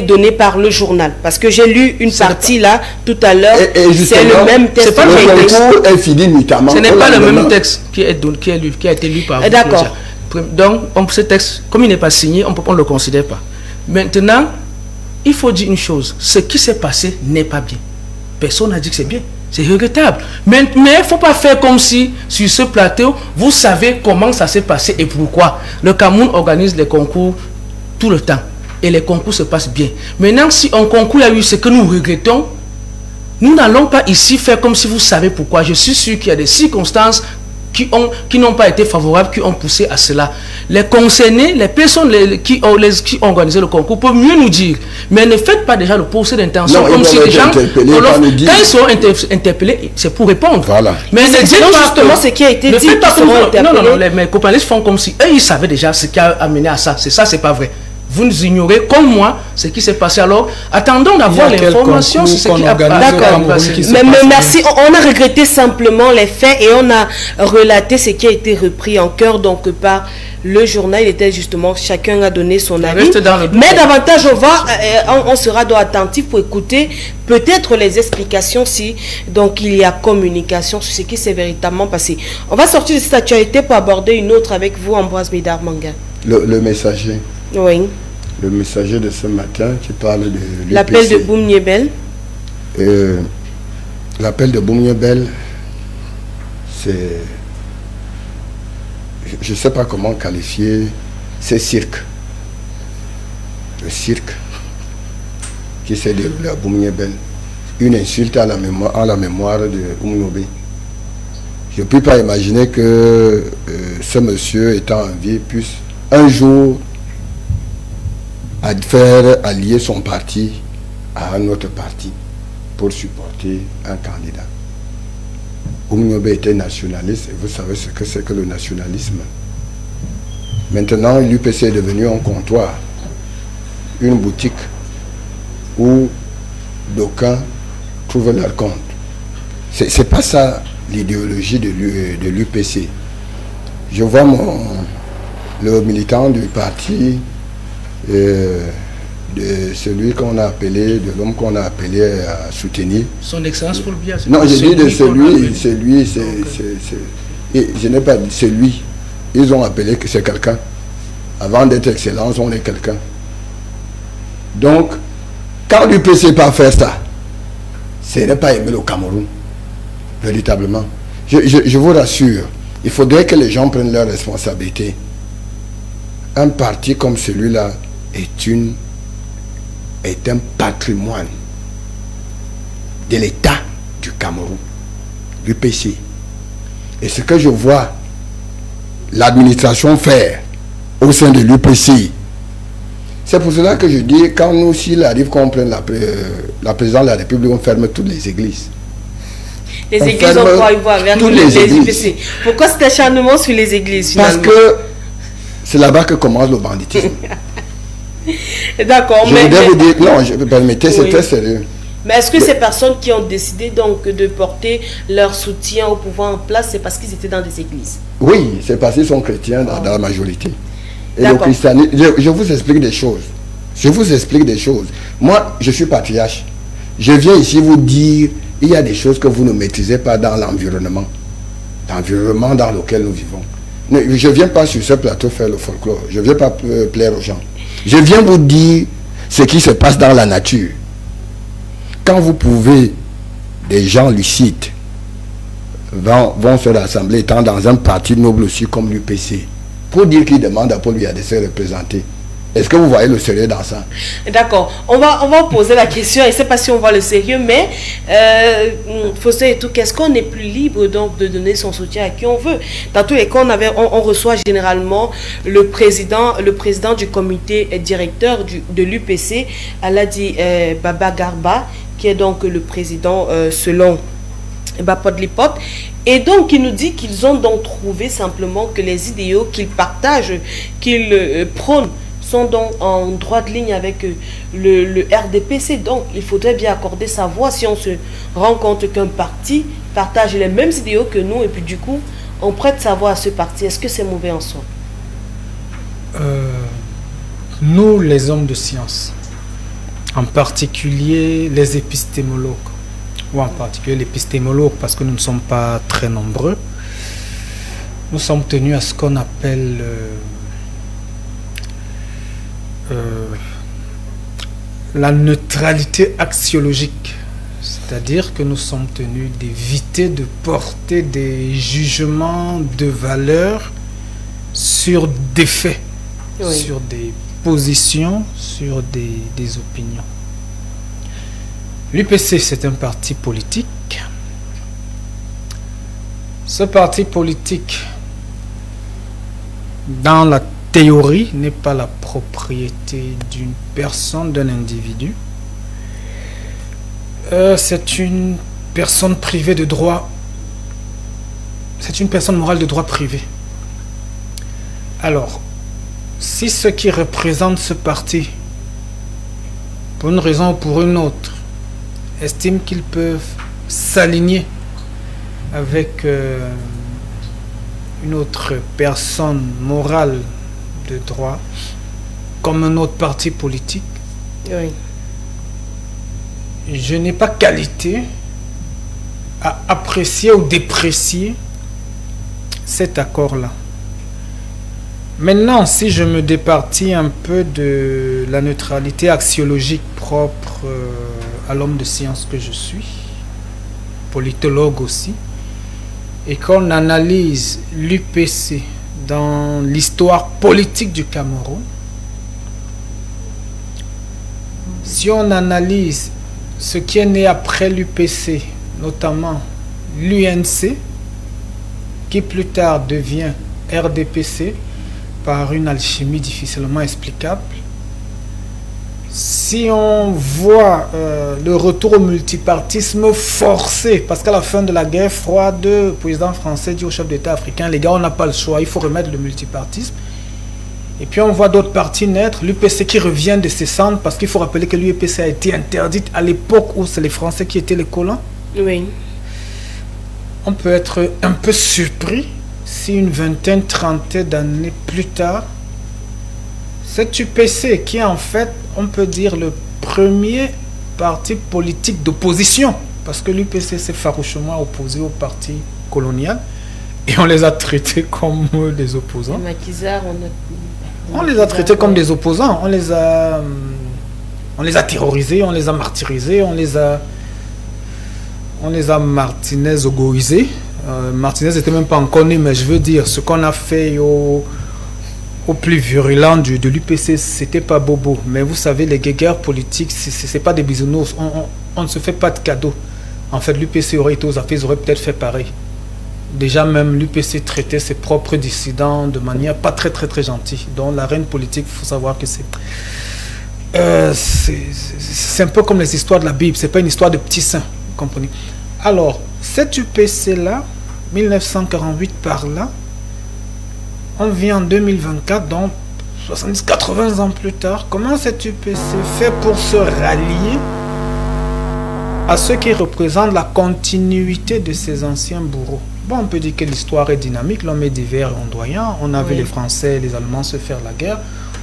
donné par le journal. Parce que j'ai lu une partie là tout à l'heure. C'est le même texte. Ce n'est pas le même texte qui a été lu par vous. D'accord. Donc, ce texte, comme il n'est pas signé, on ne le considère pas. Maintenant, il faut dire une chose. Ce qui s'est passé n'est pas bien. Personne n'a dit que c'est bien. C'est regrettable. Mais il ne faut pas faire comme si, sur ce plateau, vous savez comment ça s'est passé et pourquoi. Le Cameroun organise les concours tout le temps. Et les concours se passent bien. Maintenant, si un concours a eu ce que nous regrettons, nous n'allons pas ici faire comme si vous savez pourquoi. Je suis sûr qu'il y a des circonstances qui n'ont pas été favorables, qui ont poussé à cela. Les concernés, les personnes qui ont organisé le concours peuvent mieux nous dire. Mais ne faites pas déjà le procès d'intention comme si les gens, quand ils seront interpellés, c'est pour répondre. Voilà. Mais ne dites pas justement ce qui a été dit. Non, mes copains font comme si eux, ils savaient déjà ce qui a amené à ça. C'est ça, c'est pas vrai. vous nous ignorez, comme moi, ce qui s'est passé. Alors, attendons d'avoir l'information sur ce qui a passé. Mais merci, on a regretté simplement les faits et on a relaté ce qui a été repris en cœur donc par le journal. Il était justement, chacun a donné son avis. Mais davantage, on sera attentif pour écouter peut-être les explications si donc il y a communication sur ce qui s'est véritablement passé. On va sortir de cette actualité pour aborder une autre avec vous, Ambroise Médard Manga. Le messager. Oui. Le messager de ce matin qui parle de l'appel de Boumniebel. L'appel de Boumniebel, c'est... Je ne sais pas comment qualifier, c'est cirque. Le cirque qui s'est déroulé à Boumniebel. Une insulte à la mémoire de Oumnobe. Je ne peux pas imaginer que ce monsieur étant en vie puisse un jour faire allier son parti à un autre parti pour supporter un candidat. Oumnobe était nationaliste et vous savez ce que c'est que le nationalisme. Maintenant, l'UPC est devenu un comptoir, une boutique où d'aucuns trouvent leur compte. C'est pas ça l'idéologie de l'UPC. Je vois le militant du parti, de celui qu'on a appelé, de l'homme qu'on a appelé à soutenir. Son Excellence Paul Biya. Non, je dis de celui, je n'ai pas dit celui. Ils ont appelé que c'est quelqu'un. Avant d'être Excellence, on est quelqu'un. Donc, quand l'UPC pas faire ça, ce n'est pas aimer le Cameroun, véritablement. Je vous rassure, il faudrait que les gens prennent leurs responsabilités. Un parti comme celui-là est un patrimoine de l'État du Cameroun, l'UPC. Et ce que je vois l'administration faire au sein de l'UPC, c'est pour cela que je dis, quand nous, s'il arrive qu'on prenne la présidence de la République, on ferme toutes les églises. Les églises ont quoi voir avec les UPC. Pourquoi cet acharnement sur les églises finalement? Parce que c'est là-bas que commence le banditisme. D'accord, mais... Je voudrais vous dire, non, je me permettez, c'est très sérieux. Mais est-ce que ces personnes qui ont décidé donc de porter leur soutien au pouvoir en place, c'est parce qu'ils étaient dans des églises? Oui, c'est parce qu'ils sont chrétiens dans la majorité. Et le christianisme, je vous explique des choses. Je vous explique des choses. Moi, je suis patriarche. Je viens ici vous dire, il y a des choses que vous ne maîtrisez pas dans l'environnement. L'environnement dans lequel nous vivons. Je ne viens pas sur ce plateau faire le folklore. Je ne viens pas plaire aux gens. Je viens vous dire ce qui se passe dans la nature. Quand vous pouvez, des gens lucides vont se rassembler étant dans un parti noble aussi comme l'UPC pour dire qu'ils demandent à Paul Biya de se représenter. Est-ce que vous voyez le sérieux dans ça? D'accord. On va poser la question. Je ne sais pas si on voit le sérieux, mais Fossé et tout, qu'est-ce qu'on est plus libre donc de donner son soutien à qui on veut? Dans tous les cas, on reçoit généralement le président du comité directeur de l'UPC, Aladi Baba Garba, qui est donc le président selon Bapodlipot. Et donc, il nous dit qu'ils ont donc trouvé simplement que les idéaux qu'ils partagent, qu'ils prônent, sont donc en droite ligne avec le RDPC. Donc, il faudrait bien accorder sa voix si on se rend compte qu'un parti partage les mêmes idéaux que nous et puis du coup, on prête sa voix à ce parti. Est-ce que c'est mauvais en soi? Nous, les hommes de science, en particulier les épistémologues, ou en particulier l'épistémologue, parce que nous ne sommes pas très nombreux, nous sommes tenus à ce qu'on appelle la neutralité axiologique, c'est-à-dire que nous sommes tenus d'éviter de porter des jugements de valeur sur des faits, oui, sur des positions, sur des opinions. L'UPC, c'est un parti politique. Ce parti politique, dans la théorie, n'est pas la propriété d'une personne, d'un individu. C'est une personne privée de droit. C'est une personne morale de droit privé. Alors, si ceux qui représentent ce parti, pour une raison ou pour une autre, estiment qu'ils peuvent s'aligner avec une autre personne morale de droit, comme un autre parti politique, Oui. je n'ai pas qualité à apprécier ou déprécier cet accord-là. Maintenant, si je me départis un peu de la neutralité axiologique propre à l'homme de science que je suis, politologue aussi, et qu'on analyse l'UPC dans l'histoire politique du Cameroun, si on analyse ce qui est né après l'UPC, notamment l'UNC, qui plus tard devient RDPC, par une alchimie difficilement explicable, si on voit le retour au multipartisme forcé, parce qu'à la fin de la guerre froide, le président français dit au chef d'État africain, les gars, on n'a pas le choix, il faut remettre le multipartisme. Et puis on voit d'autres partis naître, l'UPC qui revient de ses cendres, parce qu'il faut rappeler que l'UPC a été interdite à l'époque où c'est les Français qui étaient les colons. Oui. On peut être un peu surpris si une vingtaine, trentaine d'années plus tard, cet UPC qui est en fait, on peut dire, le premier parti politique d'opposition, parce que l'UPC s'est farouchement opposé au parti colonial, et on les a traités comme des opposants. On les a traités comme des opposants, on les a terrorisés, on les a martyrisés, on les a martinez-ogoisés. Martinez n'était même pas encore né, mais je veux dire, ce qu'on a fait au plus virulent de l'UPC, c'était pas bobo. Mais vous savez, les guéguerres politiques, c'est pas des bisounours. On ne se fait pas de cadeaux. En fait, l'UPC aurait été aux affaires, ils auraient peut-être fait pareil. Déjà même, l'UPC traitait ses propres dissidents de manière pas très gentille. Donc l'arène politique, il faut savoir que c'est un peu comme les histoires de la Bible. C'est pas une histoire de petits saints, vous comprenez? Alors, cette UPC-là, 1948 par là, on vient en 2024, donc 70-80 ans plus tard. Comment cette UPC fait pour se rallier à ceux qui représentent la continuité de ces anciens bourreaux? Bon, on peut dire que l'histoire est dynamique, l'homme est divers et ondoyant. On avait les Français et les Allemands se faire la guerre.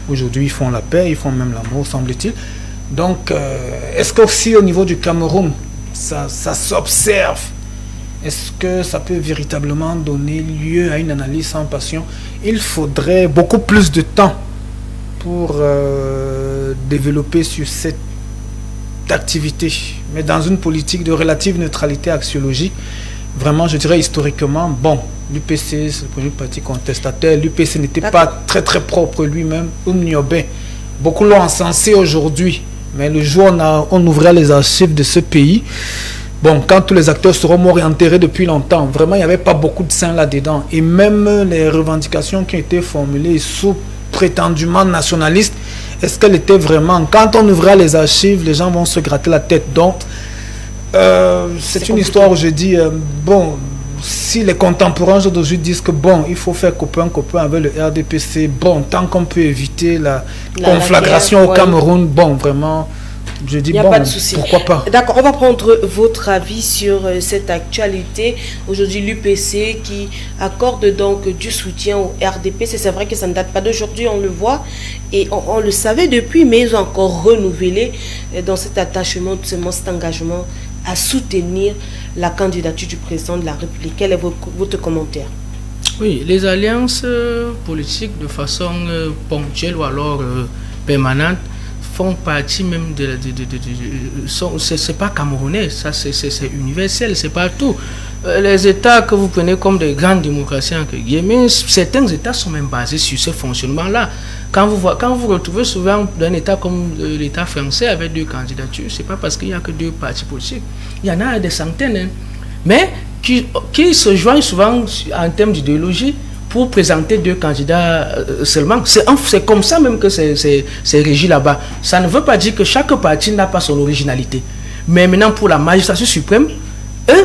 Aujourd'hui, ils font la paix, ils font même l'amour, semble-t-il. Donc, est-ce qu'aussi au niveau du Cameroun, ça s'observe? Est-ce que ça peut véritablement donner lieu à une analyse sans passion? Il faudrait beaucoup plus de temps pour développer sur cette activité. Mais dans une politique de relative neutralité axiologique, vraiment, je dirais historiquement, bon, l'UPC, c'est le premier parti contestataire. L'UPC n'était pas très propre lui-même. Beaucoup l'ont encensé aujourd'hui. Mais le jour où on ouvrira les archives de ce pays, bon, quand tous les acteurs seront morts et enterrés depuis longtemps, vraiment, il n'y avait pas beaucoup de saints là-dedans. Et même les revendications qui ont été formulées sous prétendument nationalistes, est-ce qu'elles étaient vraiment... Quand on ouvrira les archives, les gens vont se gratter la tête. Donc, c'est une histoire où je dis, bon, si les contemporains d'aujourd'hui disent que, bon, il faut faire copain avec le RDPC, bon, tant qu'on peut éviter la conflagration au Cameroun, bon, vraiment... Je dis, bon, pas de souci. Pourquoi pas? D'accord, on va prendre votre avis sur cette actualité. Aujourd'hui, l'UPC qui accorde donc du soutien au RDPC. C'est vrai que ça ne date pas d'aujourd'hui, on le voit. Et on le savait depuis, mais ils ont encore renouvelé dans cet attachement, cet engagement à soutenir la candidature du président de la République. Quel est votre commentaire? Oui, les alliances politiques de façon ponctuelle ou alors permanente font partie même c'est pas camerounais, ça c'est universel, c'est partout. Les États que vous prenez comme des grandes démocraties, certains États sont même basés sur ce fonctionnement-là. Quand vous retrouvez souvent un État comme l'État français avec 2 candidatures, c'est pas parce qu'il n'y a que 2 partis politiques. Il y en a des centaines, hein, mais qui se joignent souvent en termes d'idéologie pour présenter 2 candidats seulement. C'est comme ça même que c'est régi là-bas. Ça ne veut pas dire que chaque parti n'a pas son originalité. Mais maintenant, pour la magistrature suprême,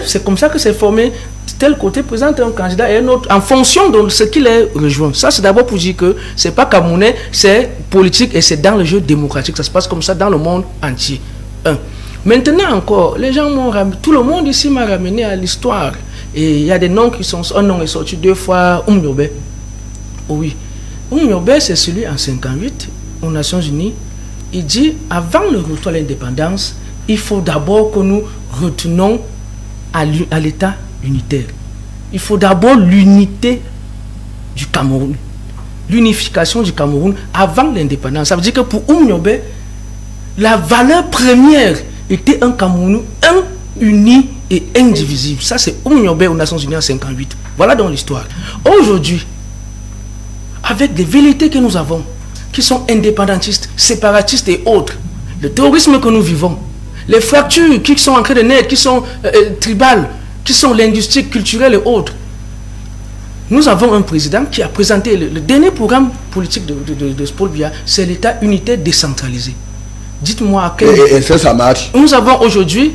c'est comme ça que c'est formé. tel côté présente un candidat et un autre en fonction de ce qu'il est rejoint. Ça, c'est d'abord pour dire que c'est pas camerounais, c'est politique et c'est dans le jeu démocratique. Ça se passe comme ça dans le monde entier. Maintenant encore, les gens m'ont ramené, tout le monde ici m'a ramené à l'histoire. Et il y a des noms qui sont, un nom est sorti 2 fois, Oumyobé. Oui, Oumyobé, c'est celui en 58 aux Nations Unies. Il dit, avant le retour à l'indépendance, il faut d'abord que nous retournons à l'État unitaire. Il faut d'abord l'unité du Cameroun, l'unification du Cameroun avant l'indépendance. Ça veut dire que pour Oumyobé, la valeur première était un Cameroun uni et indivisible. Ça, c'est Oumyobé aux Nations Unies en 58. Voilà donc l'histoire. Aujourd'hui, avec des velléités que nous avons, qui sont indépendantistes, séparatistes et autres, le terrorisme que nous vivons, les fractures qui sont en train de naître, qui sont tribales, qui sont linguistiques, culturelles et autres. Nous avons un président qui a présenté le dernier programme politique de Paul Biya, c'est l'État unitaire décentralisé. Dites-moi à quel... Et ça marche. Nous avons aujourd'hui,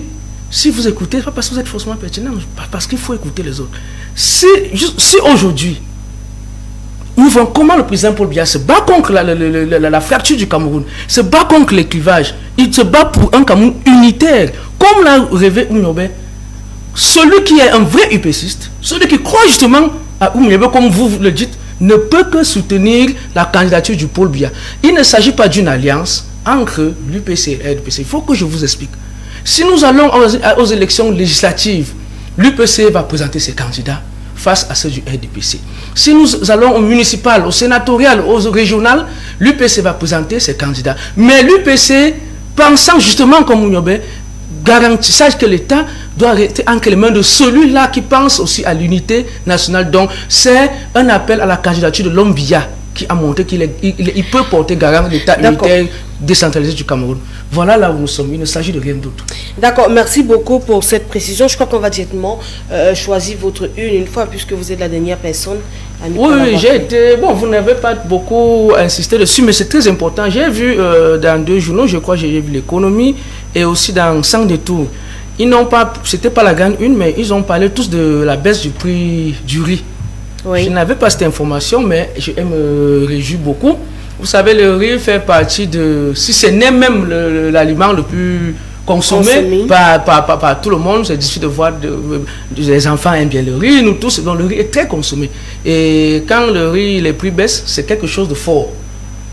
si vous écoutez, pas parce que vous êtes forcément pertinent, parce qu'il faut écouter les autres. Si aujourd'hui, nous voyons comment le président Paul Biya se bat contre la fracture du Cameroun, se bat contre les clivages, il se bat pour un Cameroun unitaire, comme l'a rêvé Oumyobé. Celui qui est un vrai UPCiste, celui qui croit justement à Oumyobé, comme vous le dites, ne peut que soutenir la candidature du Paul Biya. Il ne s'agit pas d'une alliance entre l'UPC et l'UPC. Il faut que je vous explique. Si nous allons aux élections législatives, l'UPC va présenter ses candidats face à ceux du RDPC. Si nous allons au municipal, au sénatorial, au régional, l'UPC va présenter ses candidats. Mais l'UPC, pensant justement comme Oumyobé, garantissage que l'État doit rester entre les mains de celui-là qui pense aussi à l'unité nationale. Donc, c'est un appel à la candidature de l'homme Biya qui a montré qu'il peut porter garant l'État unitaire décentralisé du Cameroun. Voilà là où nous sommes. Il ne s'agit de rien d'autre. D'accord. Merci beaucoup pour cette précision. Je crois qu'on va directement choisir votre une fois, puisque vous êtes la dernière personne. Oui, j'ai été... Bon, vous n'avez pas beaucoup insisté dessus, mais c'est très important. J'ai vu dans 2 journaux, je crois, j'ai vu l'Économie et aussi dans Sans Détour. Ils n'ont pas... C'était pas la grande une, mais ils ont parlé tous de la baisse du prix du riz. Oui. Je n'avais pas cette information, mais je me réjouis beaucoup. Vous savez, le riz fait partie de... Si ce n'est même l'aliment le plus consommé par tout le monde, c'est difficile de voir les enfants aiment bien le riz, nous tous, donc le riz est très consommé. Et quand le riz, les prix baissent, c'est quelque chose de fort.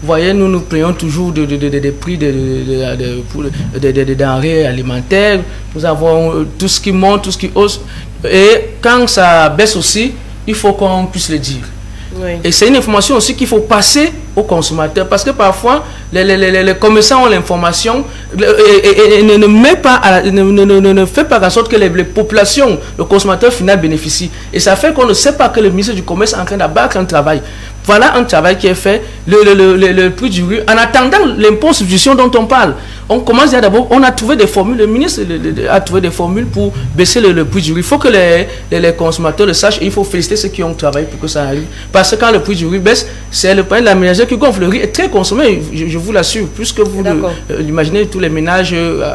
Vous voyez, nous payons toujours des prix des denrées alimentaires, nous avons tout ce qui monte, tout ce qui hausse. Et quand ça baisse aussi, il faut qu'on puisse le dire. Oui. Et c'est une information aussi qu'il faut passer aux consommateurs, parce que parfois les commerçants ont l'information et ne fait pas en sorte que les populations, le consommateur final bénéficie. Et ça fait qu'on ne sait pas que le ministre du Commerce est en train d'abattre un travail. Voilà un travail qui est fait, le prix du riz. En attendant l'impôt substitution dont on parle, on commence d'abord, on a trouvé des formules, le ministre a trouvé des formules pour baisser le prix du riz. Il faut que les consommateurs le sachent et il faut féliciter ceux qui ont travaillé pour que ça arrive. Parce que quand le prix du riz baisse, c'est le pain de la ménagère qui gonfle. Le riz est très consommé, je vous l'assure, plus que vous l'imaginez, tous les ménages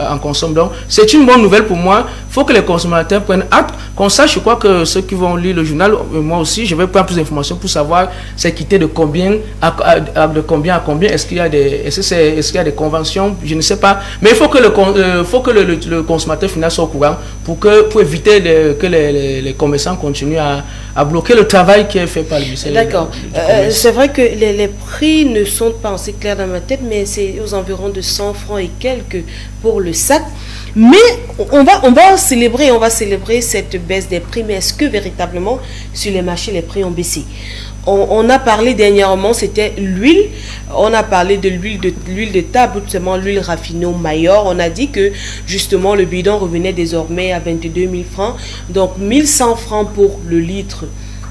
en consomment. Donc, c'est une bonne nouvelle pour moi. Il faut que les consommateurs prennent acte, qu'on sache. Je crois que ceux qui vont lire le journal, moi aussi, je vais prendre plus d'informations pour savoir c'est quitté de combien à combien. Est-ce qu'il y a des conventions? Je ne sais pas. Mais il faut que le consommateur final soit au courant pour éviter que les commerçants continuent à bloquer le travail qui est fait par le ministère. D'accord. C'est vrai que les prix ne sont pas assez clairs dans ma tête, mais c'est aux environs de 100 francs et quelques pour le sac. Mais on va célébrer cette baisse des prix. Mais est-ce que véritablement sur les marchés les prix ont baissé? On a parlé dernièrement, c'était l'huile. On a parlé de l'huile de table, justement l'huile raffinée au Mayor. On a dit que justement le bidon revenait désormais à 22 000 francs. Donc 1100 francs pour le litre.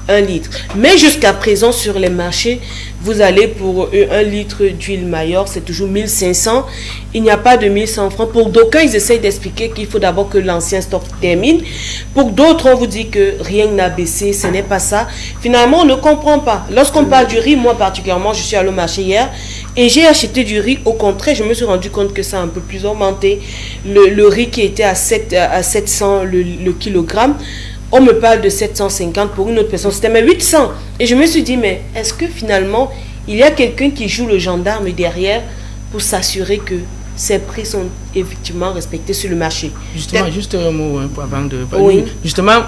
1 litre. Mais jusqu'à présent, sur les marchés, vous allez pour 1 litre d'huile Mayor, c'est toujours 1500. Il n'y a pas de 1100 francs. Pour d'aucuns, ils essayent d'expliquer qu'il faut d'abord que l'ancien stock termine. Pour d'autres, on vous dit que rien n'a baissé. Ce n'est pas ça. Finalement, on ne comprend pas. Lorsqu'on parle du riz, moi particulièrement, je suis allé au marché hier et j'ai acheté du riz. Au contraire, je me suis rendu compte que ça a un peu plus augmenté. Le riz qui était à 700 le kilogramme, On me parle de 750 pour une autre personne, c'était mais 800. Et je me suis dit, mais est-ce que finalement, il y a quelqu'un qui joue le gendarme derrière pour s'assurer que ces prix sont effectivement respectés sur le marché? Justement, juste un mot avant de... Oui. Justement,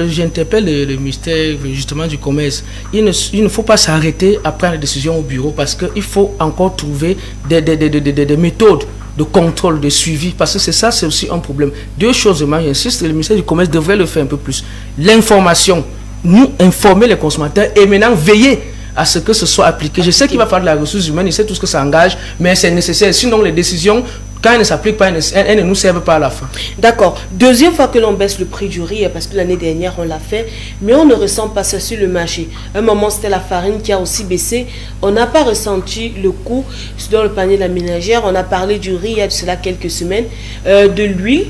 j'interpelle le ministère justement du commerce. Il ne faut pas s'arrêter à prendre des décisions au bureau parce qu'il faut encore trouver des méthodes de contrôle, de suivi, parce que c'est ça, c'est aussi un problème. Deux choses, j'insiste, le ministère du commerce devrait le faire un peu plus. L'information, nous informer les consommateurs et maintenant veiller à ce que ce soit appliqué. Je sais qu'il va falloir de la ressource humaine, je sais tout ce que ça engage, mais c'est nécessaire. Sinon, les décisions, quand elles ne s'appliquent pas, elles ne nous servent pas à la fin. D'accord. Deuxième fois que l'on baisse le prix du riz, parce que l'année dernière, on l'a fait, mais on ne ressent pas ça sur le marché. À un moment, c'était la farine qui a aussi baissé. On n'a pas ressenti le coût dans le panier de la ménagère. On a parlé du riz il y a de cela quelques semaines, de l'huile,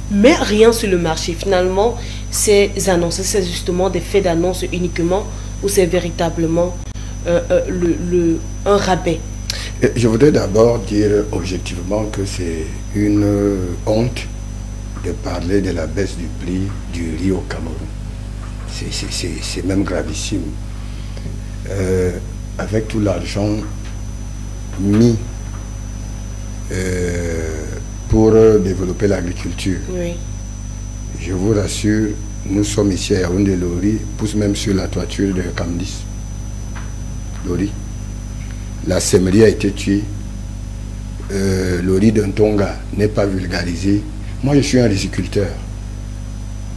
mais rien sur le marché. Finalement, ces annonces, c'est justement des faits d'annonce uniquement ou c'est véritablement un rabais? Je voudrais d'abord dire objectivement que c'est une honte de parler de la baisse du prix du riz au Cameroun. C'est même gravissime. Avec tout l'argent mis pour développer l'agriculture, oui. Je vous rassure, nous sommes ici à Yaoundé, le riz pousse même sur la toiture de Camdis. Le riz. La sèmerie a été tuée. Le riz d'un Tonga n'est pas vulgarisé. Moi, je suis un riziculteur.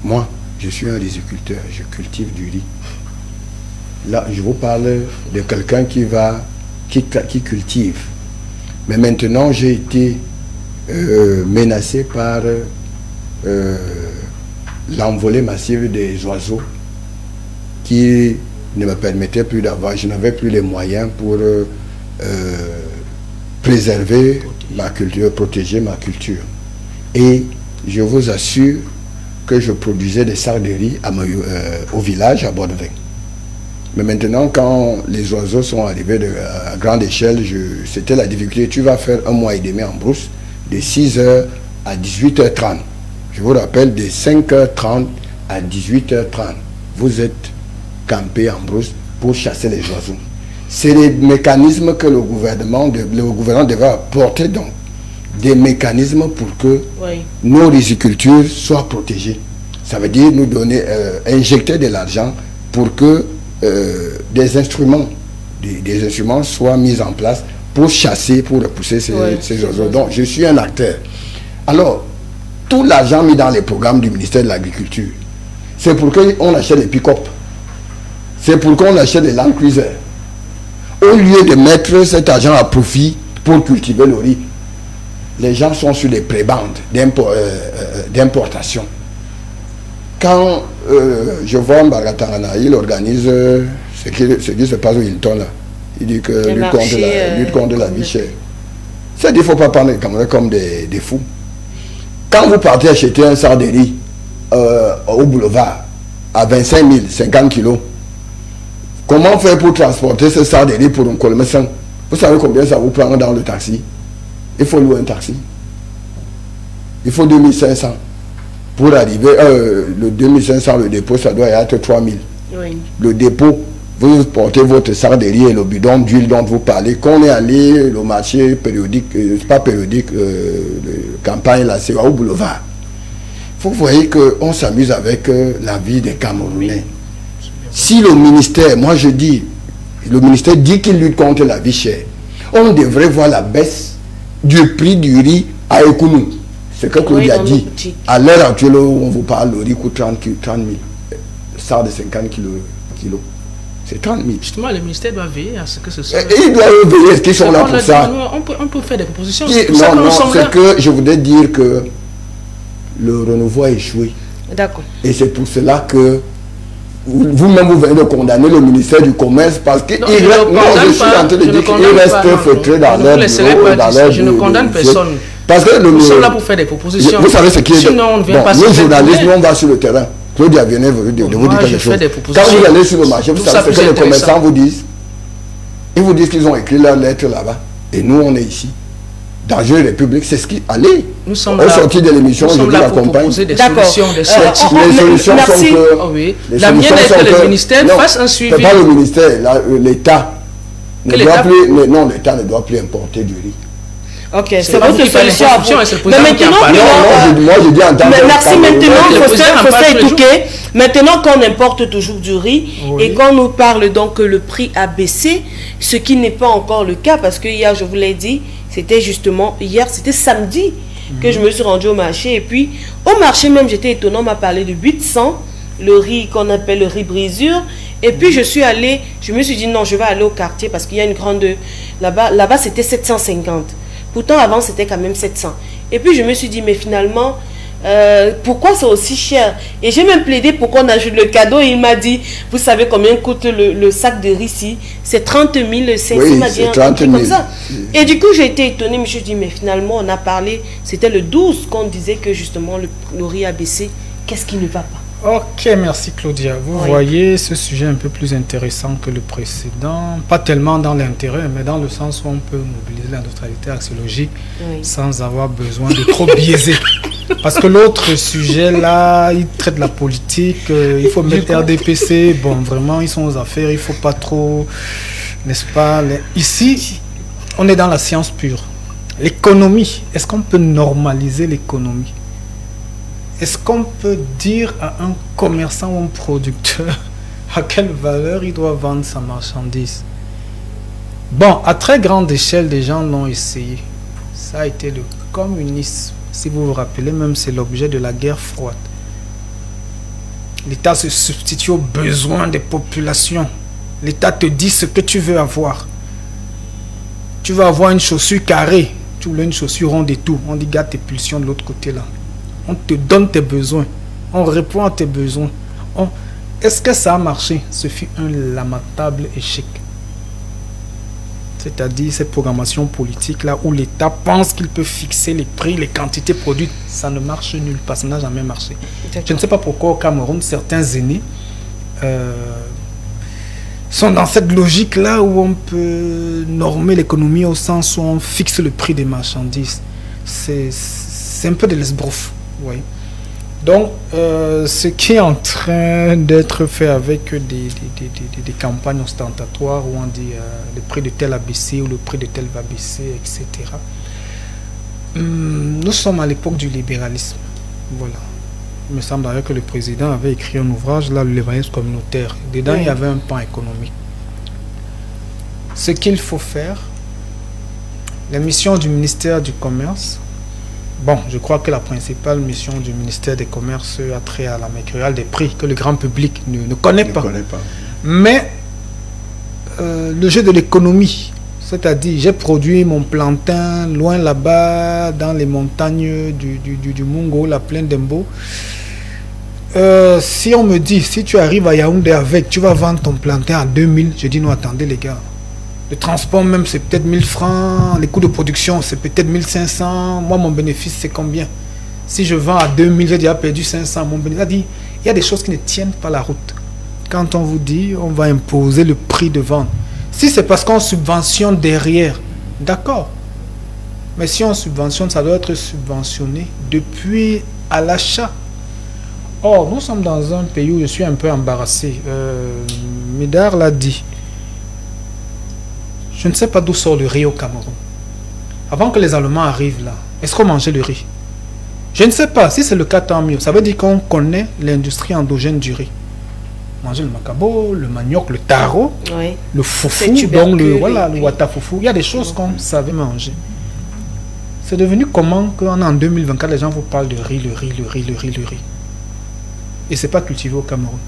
Moi, je suis un riziculteur. Je cultive du riz. Là, je vous parle de quelqu'un qui cultive. Mais maintenant, j'ai été menacé par l'envolée massive des oiseaux qui ne me permettait plus d'avoir, je n'avais plus les moyens pour préserver ma culture, protéger ma culture. Et je vous assure que je produisais des sacs de riz au village à Bordevin. Mais maintenant, quand les oiseaux sont arrivés à grande échelle, c'était la difficulté. Tu vas faire 1 mois et demi en brousse, de 6h à 18h30. Je vous rappelle, de 5h30 à 18h30. Vous êtes campé en brousse pour chasser les oiseaux. C'est les mécanismes que le gouvernement devrait apporter, donc des mécanismes pour que nos rizicultures soient protégées. Ça veut dire nous donner, injecter de l'argent pour que des instruments soient mis en place pour chasser, pour repousser ces oiseaux. Donc je suis un acteur. Alors, tout l'argent mis dans les programmes du ministère de l'Agriculture, c'est pour qu'on achète des pick-up. C'est pour qu'on achète des Land Cruiser. Au lieu de mettre cet argent à profit pour cultiver le riz, les gens sont sur des prébandes d'importation. Quand je vois Mbagatangana, il organise ce qui se passe au Hilton là. Il dit que lutte contre la vie chère. Ça dit qu'il ne faut pas prendre les Camerounais comme des fous. Quand vous partez acheter un sac de riz au boulevard à 25 000, 50 kilos, comment faire pour transporter ce sac de riz pour un colombien? Vous savez combien ça vous prend dans le taxi? Il faut louer un taxi. Il faut 2500. Pour arriver, le 2500, le dépôt, ça doit être 3000. Oui. Le dépôt, vous portez votre sac de riz et le bidon d'huile dont vous parlez. Qu'on est allé, le marché périodique, pas périodique, campagne, là, c'est au boulevard. Vous voyez qu'on s'amuse avec la vie des Camerounais. Si le ministère, moi je dis, le ministère dit qu'il lutte contre la vie chère, on devrait voir la baisse du prix du riz à Ekounou. C'est que Claude a dit. À l'heure actuelle où on vous parle, le riz coûte 30 000. Ça de 50 kilos. C'est 30 000. Justement, le ministère doit veiller à ce que ce soit... Il doit veiller, est-ce qu'ils sont là pour ça? On peut faire des propositions. Non, c'est que je voudrais dire que le renouveau a échoué. D'accord. Et c'est pour cela que vous-même, vous venez de condamner le ministère du Commerce parce qu'il reste... Non, je suis en train de dire qu'il reste feutré dans leur bureau. Je ne condamne personne. Parce que nous sommes là pour faire des propositions. Vous savez ce qui est... Sinon, on ne vient pas... Nous, journalistes, nous, on va sur le terrain. Claudia Viennet veut de vous dire quelque chose. Quand vous allez sur le marché, vous savez ce que les commerçants vous disent. Ils vous disent qu'ils ont écrit leur lettre là-bas. Et nous, on est ici. d'enjeux république, c'est ce qui allait. Nous sommes au là, sorti de l'émission, je vous l'accompagne. Proposer des solutions, des sorties. Les solutions sont que... Oh oui. La mienne est que le ministère fasse un suivi. C'est pas le ministère, l'État ne doit plus... Non, l'État ne doit plus importer du riz. Ok, c'est votre solution à vous. Mais maintenant, moi je dis en tant que... Merci, maintenant, Fossé Touquet. Maintenant qu'on importe toujours du riz et qu'on nous parle donc que le prix a baissé, ce qui n'est pas encore le cas parce que hier, je vous l'ai dit, c'était justement hier, c'était samedi que je me suis rendue au marché. Et puis, au marché même, j'étais étonnée, on m'a parlé de 800, le riz qu'on appelle le riz brisure. Et puis, je suis allée, je me suis dit non, je vais aller au quartier parce qu'il y a une grande... Là-bas, c'était 750. Pourtant, avant, c'était quand même 700. Et puis, je me suis dit, mais finalement, pourquoi c'est aussi cher? Et j'ai même plaidé pour qu'on ajoute le cadeau. Et il m'a dit, vous savez combien coûte le sac de riz ici? C'est 30 500. Oui, c'est 30 000. Comme ça. Et du coup, j'ai été étonnée. Je me suis dit, mais finalement, on a parlé, c'était le 12 qu'on disait que justement, le riz a baissé. Qu'est-ce qui ne va pas? Ok, merci Claudia. Vous voyez ce sujet un peu plus intéressant que le précédent, pas tellement dans l'intérêt, mais dans le sens où on peut mobiliser la neutralité axiologique sans avoir besoin de trop biaiser. Parce que l'autre sujet là, il traite de la politique, il faut mettre RDPC, bon vraiment ils sont aux affaires, il ne faut pas trop, n'est-ce pas? Ici, on est dans la science pure. L'économie, est-ce qu'on peut normaliser l'économie? Est-ce qu'on peut dire à un commerçant ou un producteur à quelle valeur il doit vendre sa marchandise? Bon, à très grande échelle, des gens l'ont essayé. Ça a été le communisme. Si vous vous rappelez, même c'est l'objet de la guerre froide. L'État se substitue aux besoins des populations. L'État te dit ce que tu veux avoir. Tu veux avoir une chaussure carrée. Tu voulais une chaussure ronde et tout. On dit garde tes pulsions de l'autre côté là. On te donne tes besoins. On répond à tes besoins. Est-ce que ça a marché? Ce fut un lamentable échec. C'est-à-dire cette programmation politique-là où l'État pense qu'il peut fixer les prix, les quantités produites. Ça ne marche nulle part. Ça n'a jamais marché. Je ne sais pas pourquoi au Cameroun, certains aînés sont dans cette logique-là où on peut normer l'économie au sens où on fixe le prix des marchandises. C'est un peu de l'esbrouf. Oui. Donc, ce qui est en train d'être fait avec des campagnes ostentatoires où on dit le prix de tel a baissé ou le prix de tel va baisser, etc. Nous sommes à l'époque du libéralisme. Voilà. Il me semble d'ailleurs que le président avait écrit un ouvrage, là, le libéralisme communautaire. Dedans, il y avait un pan économique. Ce qu'il faut faire, la mission du ministère du Commerce. Bon, je crois que la principale mission du ministère des Commerces a trait à la mercuriale des prix que le grand public ne connaît pas. Mais le jeu de l'économie, c'est-à-dire j'ai produit mon plantain loin là-bas dans les montagnes du Mungo, la plaine d'Embo. Si on me dit, si tu arrives à Yaoundé avec, tu vas vendre ton plantain à 2000, je dis non, attendez les gars. Le transport même, c'est peut-être 1000 francs. Les coûts de production, c'est peut-être 1500. Moi, mon bénéfice, c'est combien? Si je vends à 2000, j'ai déjà perdu 500. Mon bénéfice, il y a des choses qui ne tiennent pas la route. Quand on vous dit, on va imposer le prix de vente. Si c'est parce qu'on subventionne derrière, d'accord. Mais si on subventionne, ça doit être subventionné depuis à l'achat. Or, nous sommes dans un pays où je suis un peu embarrassé. Médard l'a dit. Je ne sais pas d'où sort le riz au Cameroun. Avant que les Allemands arrivent là, est-ce qu'on mangeait le riz? Je ne sais pas. Si c'est le cas, tant mieux. Ça veut dire qu'on connaît l'industrie endogène du riz. Manger le macabo, le manioc, le taro, le foufou, donc le watafoufou. Il y a des choses qu'on savait manger. C'est devenu comment qu'en 2024, les gens vous parlent de riz, le riz. Et ce n'est pas cultivé au Cameroun.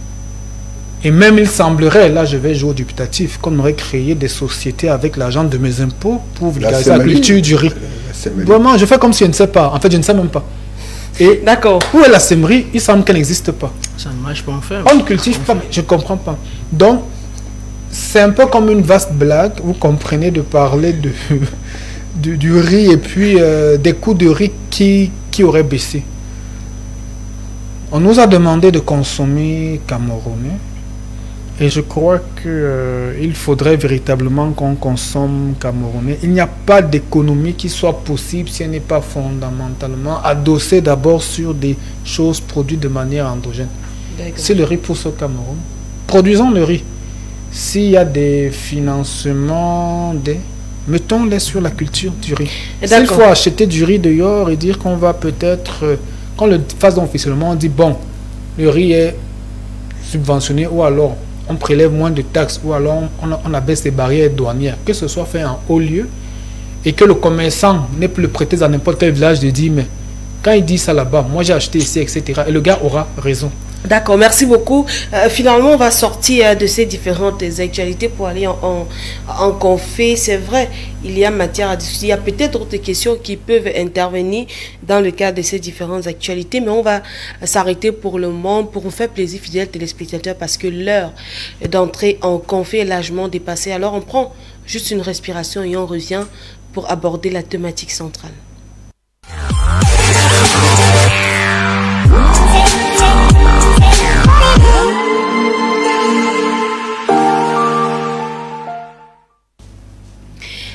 Et même il semblerait, là je vais jouer au dubitatif, qu'on aurait créé des sociétés avec l'argent de mes impôts pour vulgariser la culture du riz. Vraiment, je fais comme si je ne sais pas. En fait, je ne sais même pas. Et d'accord. Où est la sèmerie? Il semble qu'elle n'existe pas. Ça ne marche pas en fait. On ne cultive pas, mais je ne comprends pas. Donc, c'est un peu comme une vaste blague, vous comprenez, de parler du riz et puis des coûts de riz qui auraient baissé. On nous a demandé de consommer camerounais. Et je crois qu'il faudrait véritablement qu'on consomme camerounais. Il n'y a pas d'économie qui soit possible si elle n'est pas fondamentalement adossée d'abord sur des choses produites de manière endogène. Si le riz pousse au Cameroun, produisons le riz. S'il y a des financements, mettons-les sur la culture du riz. S'il faut acheter du riz dehors et dire qu'on va peut-être, quand le fasse officiellement, on dit bon, le riz est subventionné ou alors on prélève moins de taxes ou alors on abaisse les barrières douanières, que ce soit fait en haut lieu et que le commerçant n'ait plus le prétexte dans n'importe quel village de dire mais quand il dit ça là-bas, moi j'ai acheté ici, etc. Et le gars aura raison. D'accord, merci beaucoup. Finalement, on va sortir de ces différentes actualités pour aller en conflit. C'est vrai, il y a matière à discuter. Il y a peut-être d'autres questions qui peuvent intervenir dans le cadre de ces différentes actualités, mais on va s'arrêter pour le moment pour vous faire plaisir, fidèles téléspectateurs, parce que l'heure d'entrer en conflit est largement dépassée. Alors, on prend juste une respiration et on revient pour aborder la thématique centrale.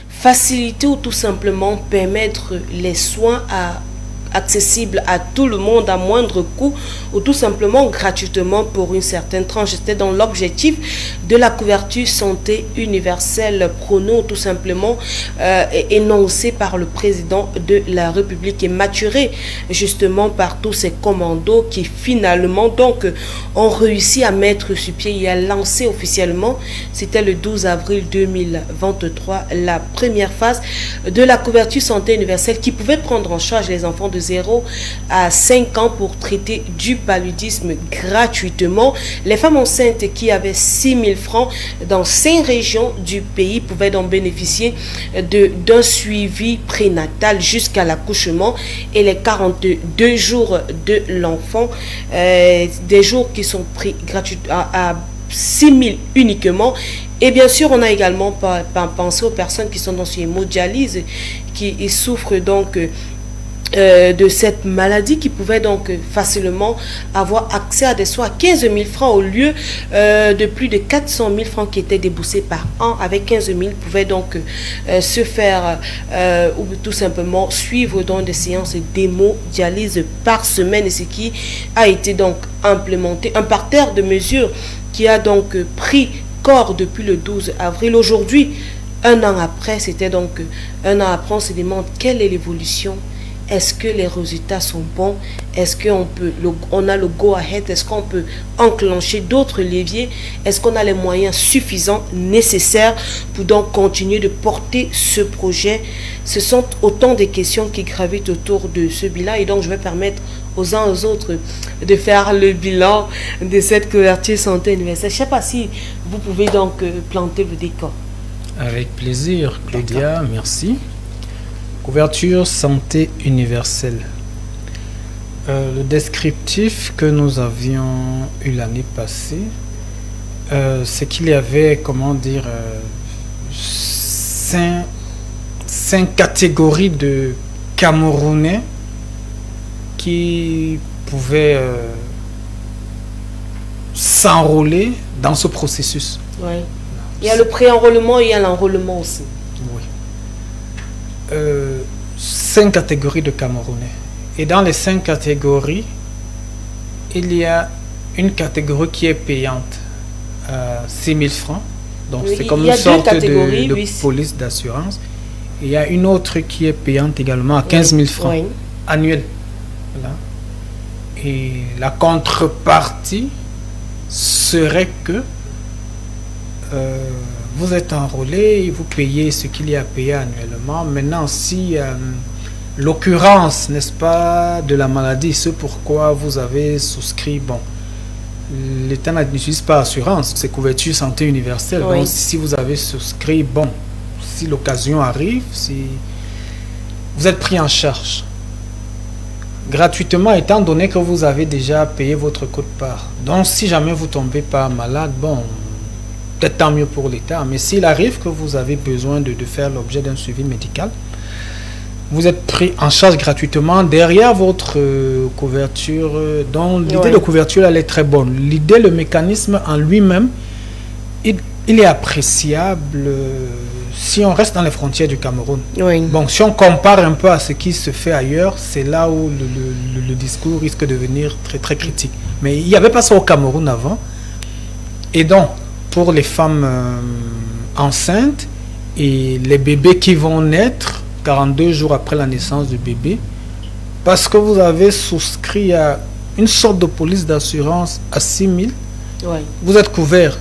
Faciliter ou tout simplement permettre les soins accessibles à tout le monde à moindre coût ou tout simplement gratuitement pour une certaine tranche. C'était dans l'objectif de la couverture santé universelle prônée tout simplement énoncé par le président de la République et maturé justement par tous ces commandos qui finalement donc ont réussi à mettre sur pied et à lancer officiellement, c'était le 12 avril 2023, la première phase de la couverture santé universelle qui pouvait prendre en charge les enfants de 0 à 5 ans pour traiter du paludisme gratuitement. Les femmes enceintes qui avaient 6 000 francs dans 5 régions du pays pouvaient donc bénéficier d'un suivi prénatal jusqu'à l'accouchement et les 42 jours de l'enfant, des jours qui sont pris gratuitement à 6 000 uniquement. Et bien sûr, on a également pensé aux personnes qui sont dans une hémodialyse, qui souffrent donc de cette maladie, qui pouvaient donc facilement avoir accès à des soins à 15 000 francs au lieu de plus de 400 000 francs qui étaient déboursés par an. Avec 15 000, pouvaient donc se faire ou tout simplement suivre dans des séances d'hémodialyse par semaine, et ce qui a été donc implémenté, un parterre de mesures qui a donc pris corps depuis le 12 avril. Aujourd'hui, un an après, c'était donc un an après, on se demande quelle est l'évolution. Est-ce que les résultats sont bons? Est-ce qu'on a le go-ahead? Est-ce qu'on peut enclencher d'autres leviers? Est-ce qu'on a les moyens suffisants, nécessaires pour donc continuer de porter ce projet? Ce sont autant de questions qui gravitent autour de ce bilan, et donc je vais permettre aux uns aux autres de faire le bilan de cette couverture santé universelle. Je ne sais pas si vous pouvez donc planter le décor. Avec plaisir, Claudia, merci. Couverture santé universelle. Le descriptif que nous avions eu l'année passée, c'est qu'il y avait, comment dire, 5 catégories de Camerounais qui pouvaient s'enrôler dans ce processus. Oui. Il y a le pré-enrôlement et il y a l'enrôlement aussi. Oui. 5 catégories de Camerounais. Et dans les 5 catégories, il y a une catégorie qui est payante à 6 000 francs. Donc oui, c'est comme une sorte de police d'assurance. Il y a une autre qui est payante également à 15 000 francs annuels. Voilà. Et la contrepartie serait que vous êtes enrôlé et vous payez ce qu'il y a à payer annuellement. Maintenant, si l'occurrence, n'est-ce pas, de la maladie, c'est pourquoi vous avez souscrit, bon, l'État n'utilise pas assurance, c'est couverture santé universelle. Oui. Donc, si vous avez souscrit, bon, si l'occasion arrive, si vous êtes pris en charge gratuitement, étant donné que vous avez déjà payé votre quote-part. Donc, si jamais vous tombez pas malade, bon, peut-être tant mieux pour l'État, mais s'il arrive que vous avez besoin de faire l'objet d'un suivi médical, vous êtes pris en charge gratuitement derrière votre couverture. Donc l'idée de couverture, elle est très bonne. L'idée, le mécanisme en lui-même il est appréciable si on reste dans les frontières du Cameroun. Oui. Bon, si on compare un peu à ce qui se fait ailleurs, c'est là où le discours risque de devenir très très critique. Mais il n'y avait pas ça au Cameroun avant. Et donc, pour les femmes enceintes et les bébés qui vont naître 42 jours après la naissance du bébé, parce que vous avez souscrit à une sorte de police d'assurance à 6 000, Oui. vous êtes couvert.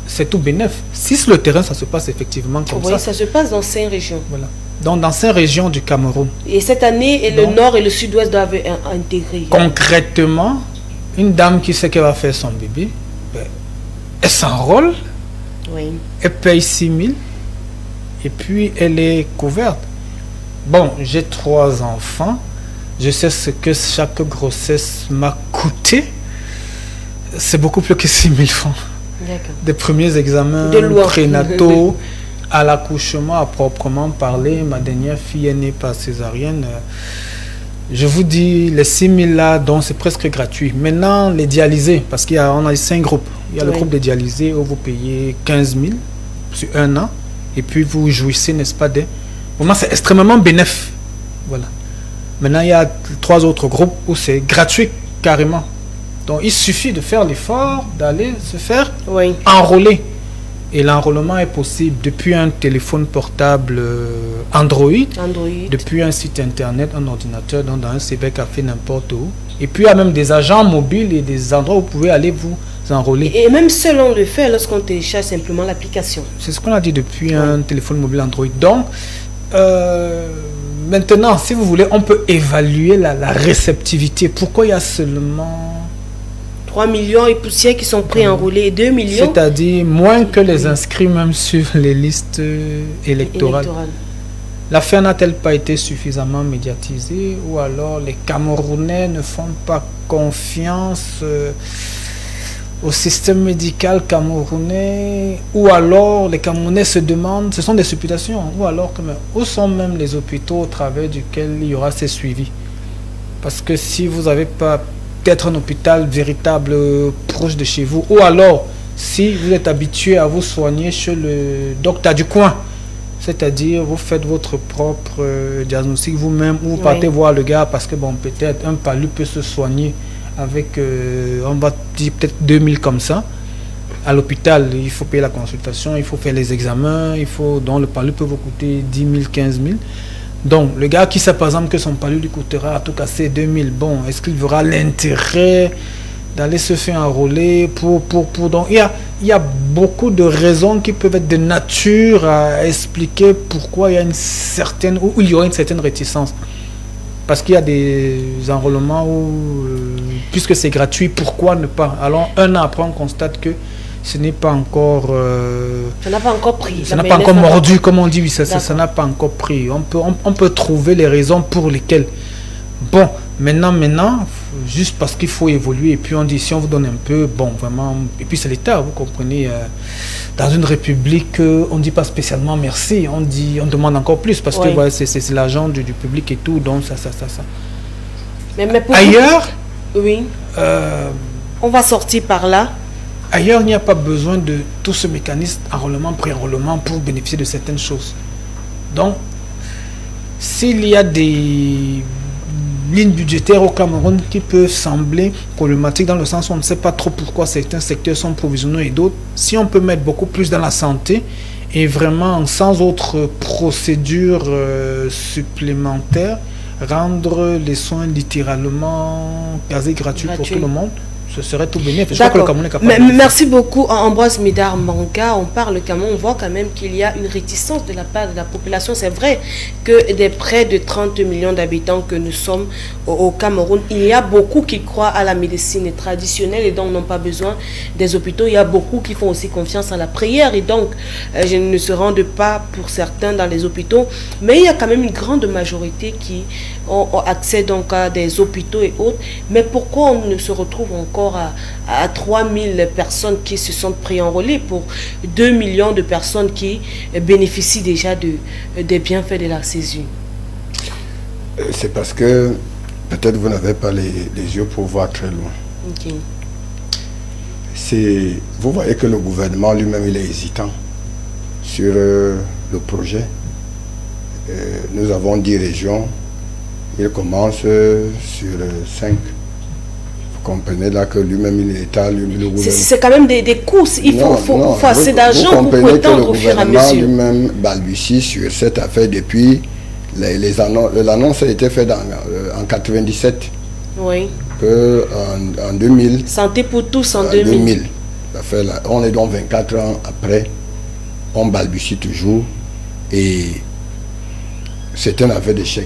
C'est tout bénef. Si sur le terrain, ça se passe effectivement comme Oui, ça. ça se passe dans 5 régions. Voilà. Donc, dans 5 régions du Cameroun. Et cette année, le nord et le sud-ouest doivent intégrer. Concrètement, une dame qui sait qu'elle va faire son bébé, elle s'enrôle, Oui. elle paye 6 000 et puis elle est couverte. Bon, j'ai 3 enfants. Je sais ce que chaque grossesse m'a coûté. C'est beaucoup plus que 6 000 francs. Des premiers examens prénataux à l'accouchement à proprement parler. Ma dernière fille est née par césarienne. Je vous dis, les 6 000 là, donc c'est presque gratuit. Maintenant, les dialysés, parce qu'on a 5 groupes. Il y a le groupe des dialysés où vous payez 15 000 sur 1 an. Et puis vous jouissez, n'est-ce pas, des... Pour moi, c'est extrêmement bénéfique. Voilà. Maintenant, il y a 3 autres groupes où c'est gratuit carrément. Donc, il suffit de faire l'effort d'aller se faire enrôler. Et l'enrôlement est possible depuis un téléphone portable Android, depuis un site internet, un ordinateur, donc dans un cybercafé, n'importe où. Et puis, il y a même des agents mobiles et des endroits où vous pouvez aller vous enrôler. Et même seul, on le fait lorsqu'on télécharge simplement l'application. C'est ce qu'on a dit depuis un téléphone mobile Android. Donc, maintenant, si vous voulez, on peut évaluer la réceptivité. Pourquoi il y a seulement 3 millions et poussières qui sont pré-enrôlés, 2 millions. C'est-à-dire moins que les inscrits même sur les listes électorales. L'affaire n'a-t-elle pas été suffisamment médiatisée, ou alors les Camerounais ne font pas confiance au système médical camerounais, ou alors les Camerounais se demandent, ce sont des supputations, ou alors où sont même les hôpitaux au travers duquel il y aura ces suivis? Parce que si vous n'avez pas peut-être un hôpital véritable proche de chez vous, ou alors si vous êtes habitué à vous soigner chez le docteur du coin, c'est-à-dire vous faites votre propre diagnostic vous-même, ou vous partez voir le gars parce que bon, peut-être un palu peut se soigner avec on va dire peut-être 2000 comme ça. À l'hôpital, il faut payer la consultation, il faut faire les examens, donc le palu peut vous coûter 10 000, 15 000. Donc, le gars qui sait par exemple que son palu lui coûtera à tout casser 2000, bon, est-ce qu'il verra l'intérêt d'aller se faire enrôler donc il y a beaucoup de raisons qui peuvent être de nature à expliquer pourquoi il y a il y aura une certaine réticence. Parce qu'il y a des enrôlements où, puisque c'est gratuit, pourquoi ne pas? Alors, un an après, on constate que ce n'est pas encore... ça n'a pas encore pris. Ça n'a pas encore mordu, comme on dit, oui, ça n'a pas encore pris. On peut trouver les raisons pour lesquelles. Bon, maintenant, juste parce qu'il faut évoluer, et puis on dit, si on vous donne un peu, bon, vraiment, et puis c'est l'État, vous comprenez, dans une république, on ne dit pas spécialement merci, on demande encore plus, parce que ouais, c'est l'argent du public et tout, donc ça. Mais pour ailleurs, oui, on va sortir par là. Ailleurs, il n'y a pas besoin de tout ce mécanisme enrôlement, pré-enrôlement pour bénéficier de certaines choses. Donc, s'il y a des lignes budgétaires au Cameroun qui peuvent sembler problématiques dans le sens où on ne sait pas trop pourquoi certains secteurs sont provisionnés et d'autres, si on peut mettre beaucoup plus dans la santé et vraiment sans autre procédure supplémentaire, rendre les soins littéralement quasi gratuits pour tout le monde, ce serait tout bénéfique. Je crois que le Cameroun est capable. Merci beaucoup Ambroise Médard Manga. On parle Cameroun, on voit quand même qu'il y a une réticence de la part de la population. C'est vrai que des près de 30 millions d'habitants que nous sommes au Cameroun, il y a beaucoup qui croient à la médecine traditionnelle et donc n'ont pas besoin des hôpitaux. Il y a beaucoup qui font aussi confiance à la prière et donc je ne se rendent pas pour certains dans les hôpitaux. Mais il y a quand même une grande majorité qui ont accès donc à des hôpitaux et autres. Mais pourquoi on ne se retrouve encore à 3000 personnes qui se sont pré-enrôlées pour 2 millions de personnes qui bénéficient déjà des bienfaits de la césure? C'est parce que peut-être vous n'avez pas les yeux pour voir très loin. Okay. vous voyez que le gouvernement lui-même, il est hésitant sur le projet. Nous avons 10 régions. Il commence sur 5. Vous comprenez là que lui-même, l'État, le gouvernement... C'est quand même des courses. Il faut assez d'argent pour prétendre au fur et à mesure. Le gouvernement lui-même balbutie sur cette affaire depuis... L'annonce a été faite en 97. Oui. En 2000. Santé pour tous en 2000. On est donc 24 ans après. On balbutie toujours. Et c'est un affaire d'échec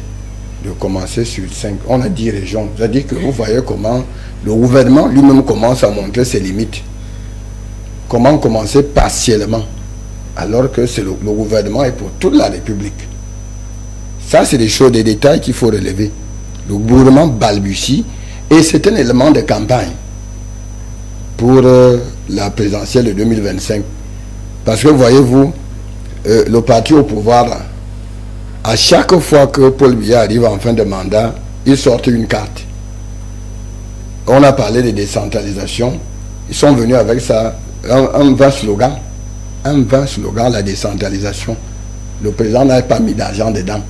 de commencer sur 5. On a 10 régions. C'est-à-dire que vous voyez comment le gouvernement lui-même commence à montrer ses limites. Comment commencer partiellement alors que c'est le gouvernement est pour toute la République. Ça, c'est des choses, des détails qu'il faut relever. Le gouvernement balbutie et c'est un élément de campagne pour la présidentielle de 2025. Parce que, voyez-vous, le parti au pouvoir, là, à chaque fois que Paul Biya arrive en fin de mandat, il sort une carte. On a parlé de décentralisation. Ils sont venus avec ça, un vain slogan. Un vain slogan, la décentralisation. Le président n'a pas mis d'argent dedans.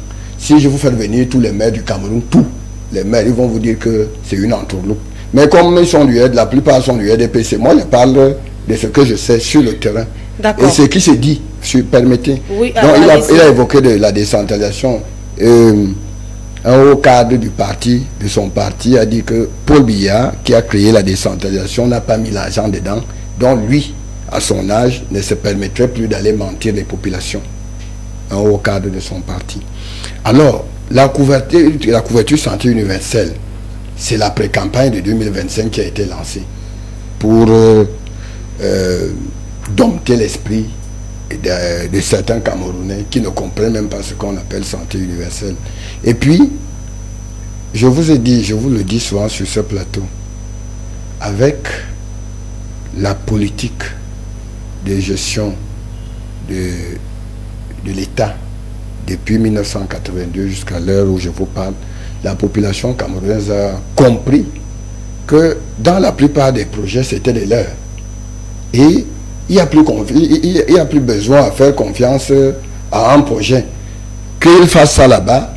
Si je vous fais venir tous les maires du Cameroun, tous les maires, ils vont vous dire que c'est une entourloupe. Mais comme ils sont du la plupart sont du RDPC, moi je parle de ce que je sais sur le terrain. Et ce qui se dit, permettez. Oui, donc il a évoqué de la décentralisation. Un haut cadre du parti, de son parti, a dit que Paul Biya, qui a créé la décentralisation, n'a pas mis l'argent dedans. Donc lui, à son âge, ne se permettrait plus d'aller mentir les populations. Un haut cadre de son parti. Alors, la couverture santé universelle, c'est la pré-campagne de 2025 qui a été lancée pour dompter l'esprit de certains Camerounais qui ne comprennent même pas ce qu'on appelle santé universelle. Et puis, je vous ai dit, je vous le dis souvent sur ce plateau, avec la politique de gestion de l'État depuis 1982 jusqu'à l'heure où je vous parle, la population camerounaise a compris que dans la plupart des projets, c'était des leurs. Et il n'y a plus besoin à faire confiance à un projet. Qu'il fasse ça là-bas,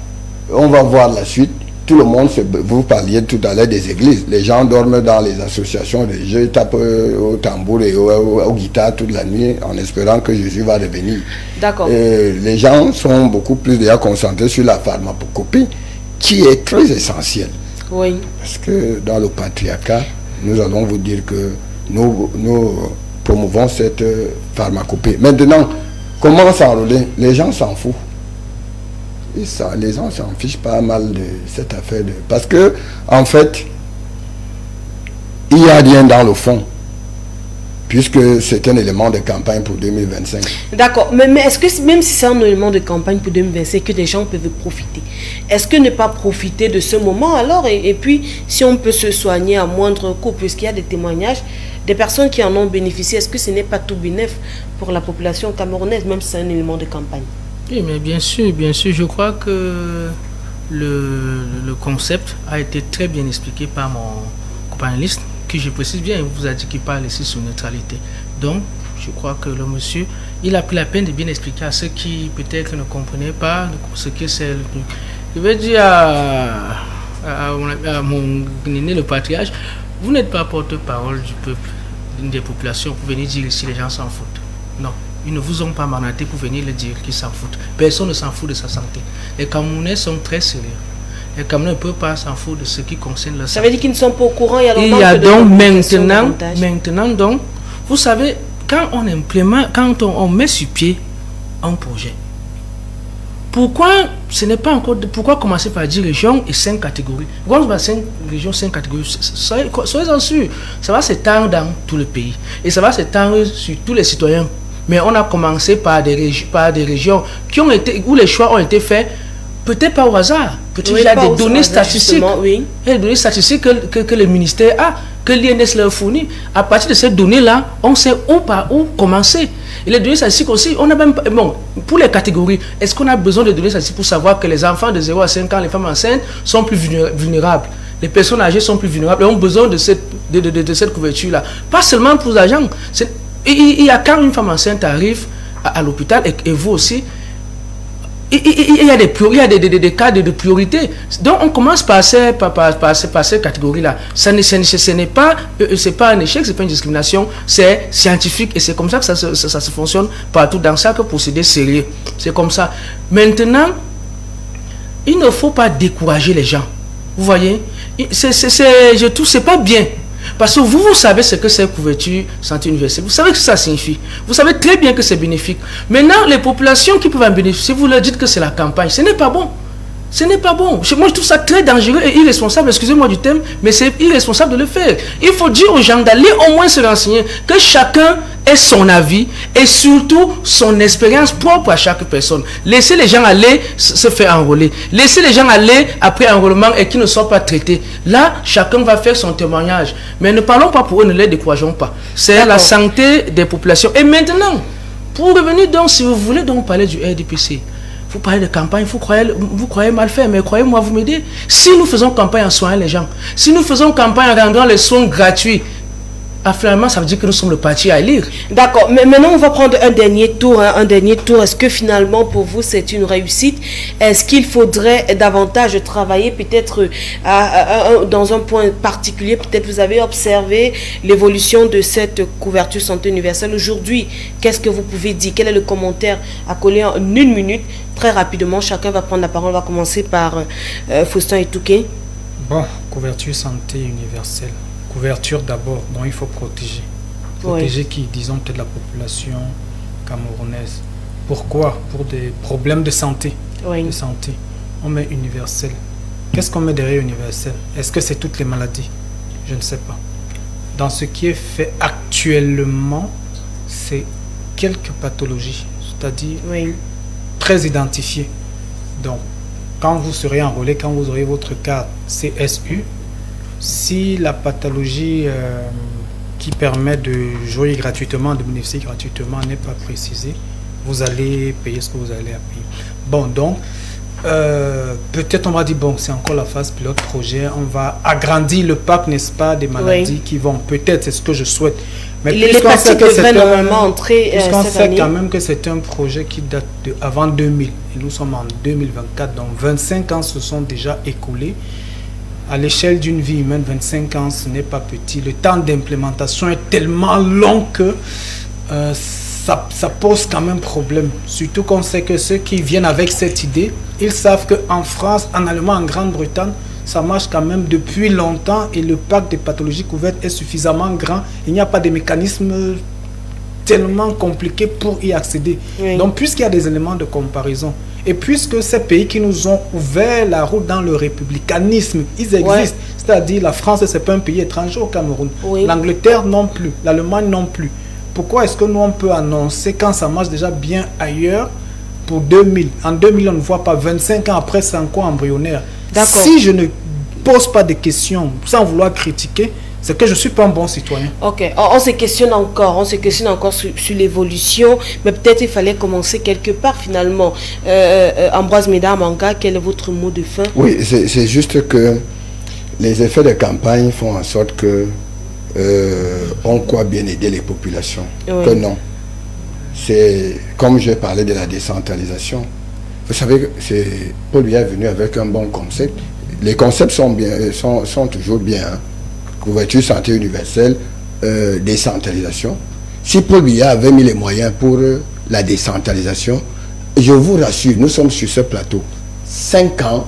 on va voir la suite. Tout le monde, vous parliez tout à l'heure des églises. Les gens dorment dans les associations religieuses, tapent au tambour et au guitare toute la nuit en espérant que Jésus va revenir. D'accord. Les gens sont beaucoup plus déjà concentrés sur la pharmacopée, qui est très essentielle. Oui. Parce que dans le patriarcat, nous allons vous dire que nous promouvons cette pharmacopée. Maintenant, comment s'enrôler? Les gens s'en foutent. Et ça, les gens s'en fichent pas mal de cette affaire. Parce que, en fait, il n'y a rien dans le fond. Puisque c'est un élément de campagne pour 2025. D'accord. Mais est-ce que, même si c'est un élément de campagne pour 2025, que des gens peuvent profiter, est-ce que ne pas profiter de ce moment alors et puis, si on peut se soigner à moindre coût, puisqu'il y a des témoignages des personnes qui en ont bénéficié, est-ce que ce n'est pas tout bénéf pour la population camerounaise, même si c'est un élément de campagne? Oui, mais bien sûr, je crois que le concept a été très bien expliqué par mon compagnoniste, qui, je précise bien, il vous a dit qu'il parle ici sur neutralité. Donc, je crois que le monsieur, il a pris la peine de bien expliquer à ceux qui peut-être ne comprenaient pas ce que c'est le truc. Je vais dire à mon aîné, le patriarche, vous n'êtes pas porte-parole du peuple, des populations, pour venir dire ici les gens s'en foutent. Non. Ils ne vous ont pas mandaté pour venir le dire qu'ils s'en foutent. Personne ne s'en fout de sa santé. Les Camerounais sont très sérieux. Les Camerounais ne peuvent pas s'en foutre de ce qui concerne leur santé. Ça veut dire qu'ils ne sont pas au courant. Il y a donc maintenant, donc, vous savez, quand on implémente, quand on met sur pied un projet, pourquoi ce n'est pas encore, pourquoi commencer par 10 régions et 5 catégories? Pourquoi on va 5 régions, 5 catégories? Soyez-en sûrs, ça va s'étendre dans tout le pays. Et ça va s'étendre sur tous les citoyens. Mais on a commencé par des régions qui ont été, où les choix ont été faits, peut-être pas au hasard. Peut-être qu'il y a des données statistiques. Oui. Des données statistiques que le ministère a, que l'INS leur fournit. À partir de ces données-là, on sait par où commencer. Et les données statistiques aussi, on a même... Bon, pour les catégories, est-ce qu'on a besoin de données statistiques pour savoir que les enfants de 0 à 5 ans, les femmes enceintes, sont plus vulnérables? les personnes âgées sont plus vulnérables et ont besoin de cette couverture-là. Pas seulement pour l'argent. Il y a quand une femme enceinte arrive à l'hôpital et vous aussi, il y a des cas de priorité. Donc on commence par ces catégories-là. Ce n'est pas un échec, c'est pas une discrimination, c'est scientifique et c'est comme ça que ça se fonctionne partout dans chaque procédé sérieux. C'est comme ça. Maintenant, il ne faut pas décourager les gens. Vous voyez, je trouve c'est pas bien. Parce que vous savez ce que c'est couverture santé universelle. Vous savez ce que ça signifie. Vous savez très bien que c'est bénéfique. Maintenant, les populations qui peuvent en bénéficier, vous leur dites que c'est la campagne. Ce n'est pas bon. Ce n'est pas bon. Moi, je trouve ça très dangereux et irresponsable. Excusez-moi du thème, mais c'est irresponsable de le faire. Il faut dire aux gens d'aller au moins se renseigner, que chacun ait son avis et surtout son expérience propre à chaque personne. Laissez les gens aller se faire enrôler. Laissez les gens aller après enrôlement et qui ne soient pas traités. Là, chacun va faire son témoignage. Mais ne parlons pas pour eux, ne les décourageons pas. C'est la santé des populations. Et maintenant, pour revenir donc, si vous voulez donc parler du RDPC, vous parlez de campagne, vous croyez mal faire, mais croyez-moi, vous m'aidez. Si nous faisons campagne en soignant les gens, si nous faisons campagne en rendant les soins gratuits, finalement, ça veut dire que nous sommes le parti à élire. D'accord, mais maintenant on va prendre un dernier tour. Est-ce que finalement pour vous c'est une réussite? Est-ce qu'il faudrait davantage travailler peut-être dans un point particulier? Peut-être vous avez observé l'évolution de cette couverture santé universelle aujourd'hui. Qu'est-ce que vous pouvez dire? Quel est le commentaire à coller en 1 minute? Très rapidement, chacun va prendre la parole. On va commencer par Faustin Etouké. Bon, couverture santé universelle. Couverture d'abord, dont il faut protéger. Protéger qui, disons peut-être la population camerounaise. Pourquoi? Pour des problèmes de santé. De santé. On met universel. Qu'est-ce qu'on met derrière universel? Est-ce que c'est toutes les maladies? Je ne sais pas. Dans ce qui est fait actuellement, c'est quelques pathologies, c'est-à-dire très identifiées. Donc, quand vous serez enrôlé, quand vous aurez votre carte CSU, si la pathologie qui permet de jouer gratuitement, de bénéficier gratuitement n'est pas précisée, vous allez payer ce que vous allez payer. Bon, donc, peut-être on va dire, bon, c'est encore la phase pilote projet, on va agrandir le parc, n'est-ce pas, des maladies qui vont, peut-être, c'est ce que je souhaite. Mais puisqu'on sait que c'est puisqu'on sait quand même que c'est un projet qui date de avant 2000, et nous sommes en 2024, donc 25 ans se sont déjà écoulés. À l'échelle d'une vie humaine, 25 ans, ce n'est pas petit. Le temps d'implémentation est tellement long que ça pose quand même problème. Surtout qu'on sait que ceux qui viennent avec cette idée, ils savent qu'en France, en Allemagne, en Grande-Bretagne, ça marche quand même depuis longtemps et le parc des pathologies couvertes est suffisamment grand. Il n'y a pas de mécanisme tellement compliqué pour y accéder. Donc, puisqu'il y a des éléments de comparaison, et puisque ces pays qui nous ont ouvert la route dans le républicanisme, ils existent. C'est-à-dire la France, ce n'est pas un pays étranger au Cameroun. L'Angleterre non plus. L'Allemagne non plus. Pourquoi est-ce que nous, on peut annoncer quand ça marche déjà bien ailleurs pour 2000? En 2000, on ne voit pas. 25 ans après, c'est encore embryonnaire. Si je ne pose pas de questions sans vouloir critiquer, c'est que je ne suis pas un bon citoyen. Ok, on se questionne encore sur l'évolution, mais peut-être il fallait commencer quelque part finalement. Ambroise Meda-Manga, quel est votre mot de fin? Oui, c'est juste que les effets de campagne font en sorte que on croit bien aider les populations. Que non. C'est comme j'ai parlé de la décentralisation. Vous savez, Paul Biya est venu avec un bon concept. Les concepts sont toujours bien. Hein. Couverture santé universelle, décentralisation. Si Paul Biya avait mis les moyens pour la décentralisation, je vous rassure, nous sommes sur ce plateau. 5 ans,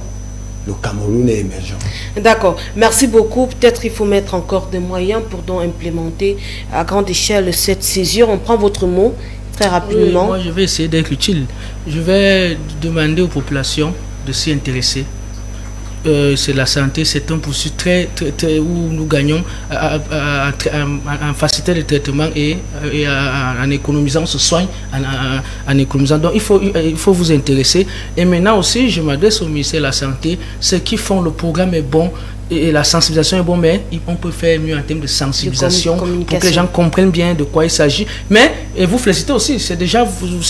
le Cameroun est émergent. D'accord. Merci beaucoup. Peut-être il faut mettre encore des moyens pour donc implémenter à grande échelle cette césure. On prend votre mot très rapidement. Oui, moi, je vais essayer d'être utile. Je vais demander aux populations de s'y intéresser. C'est la santé, c'est un processus très, où nous gagnons en faciliter le traitement et en économisant, on se soigne en économisant. Donc il faut vous intéresser. Et maintenant aussi, je m'adresse au ministère de la Santé. Ceux qui font le programme est bon. et la sensibilisation est bon, mais on peut faire mieux en termes de sensibilisation pour que les gens comprennent bien de quoi il s'agit. Mais, et vous félicitez aussi, c'est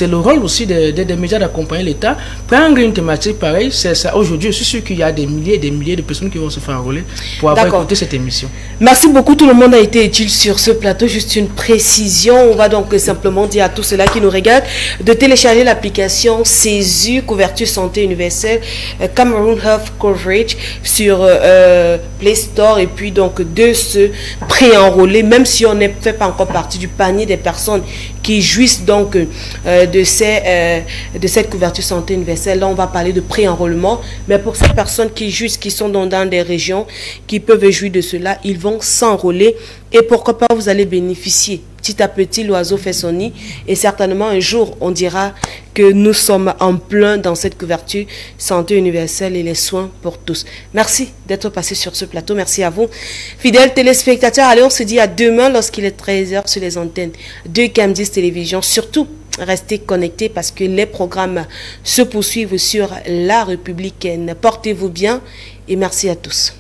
le rôle aussi des médias d'accompagner l'État. Prendre une thématique pareille, c'est ça. Aujourd'hui, je suis sûr qu'il y a des milliers et des milliers de personnes qui vont se faire enrôler pour avoir écouté cette émission. Merci beaucoup, tout le monde a été utile sur ce plateau. Juste une précision, on va donc simplement dire à tous ceux-là qui nous regardent de télécharger l'application CESU, couverture santé universelle, Cameroon Health Coverage sur Play Store, et puis donc de se pré-enrôler, même si on ne fait pas encore partie du panier des personnes qui jouissent donc de cette couverture santé universelle. Là, on va parler de pré-enrôlement, mais pour ces personnes qui jouissent, qui sont dans des régions qui peuvent jouir de cela, ils vont s'enrôler et pourquoi pas vous allez bénéficier. Petit à petit, l'oiseau fait son nid et certainement un jour, on dira que nous sommes en plein dans cette couverture santé universelle et les soins pour tous. Merci d'être passé sur ce plateau. Merci à vous, fidèles téléspectateurs. Allez, on se dit à demain lorsqu'il est 13h sur les antennes de Cam10 Télévision. Surtout, restez connectés parce que les programmes se poursuivent sur La Républicaine. Portez-vous bien et merci à tous.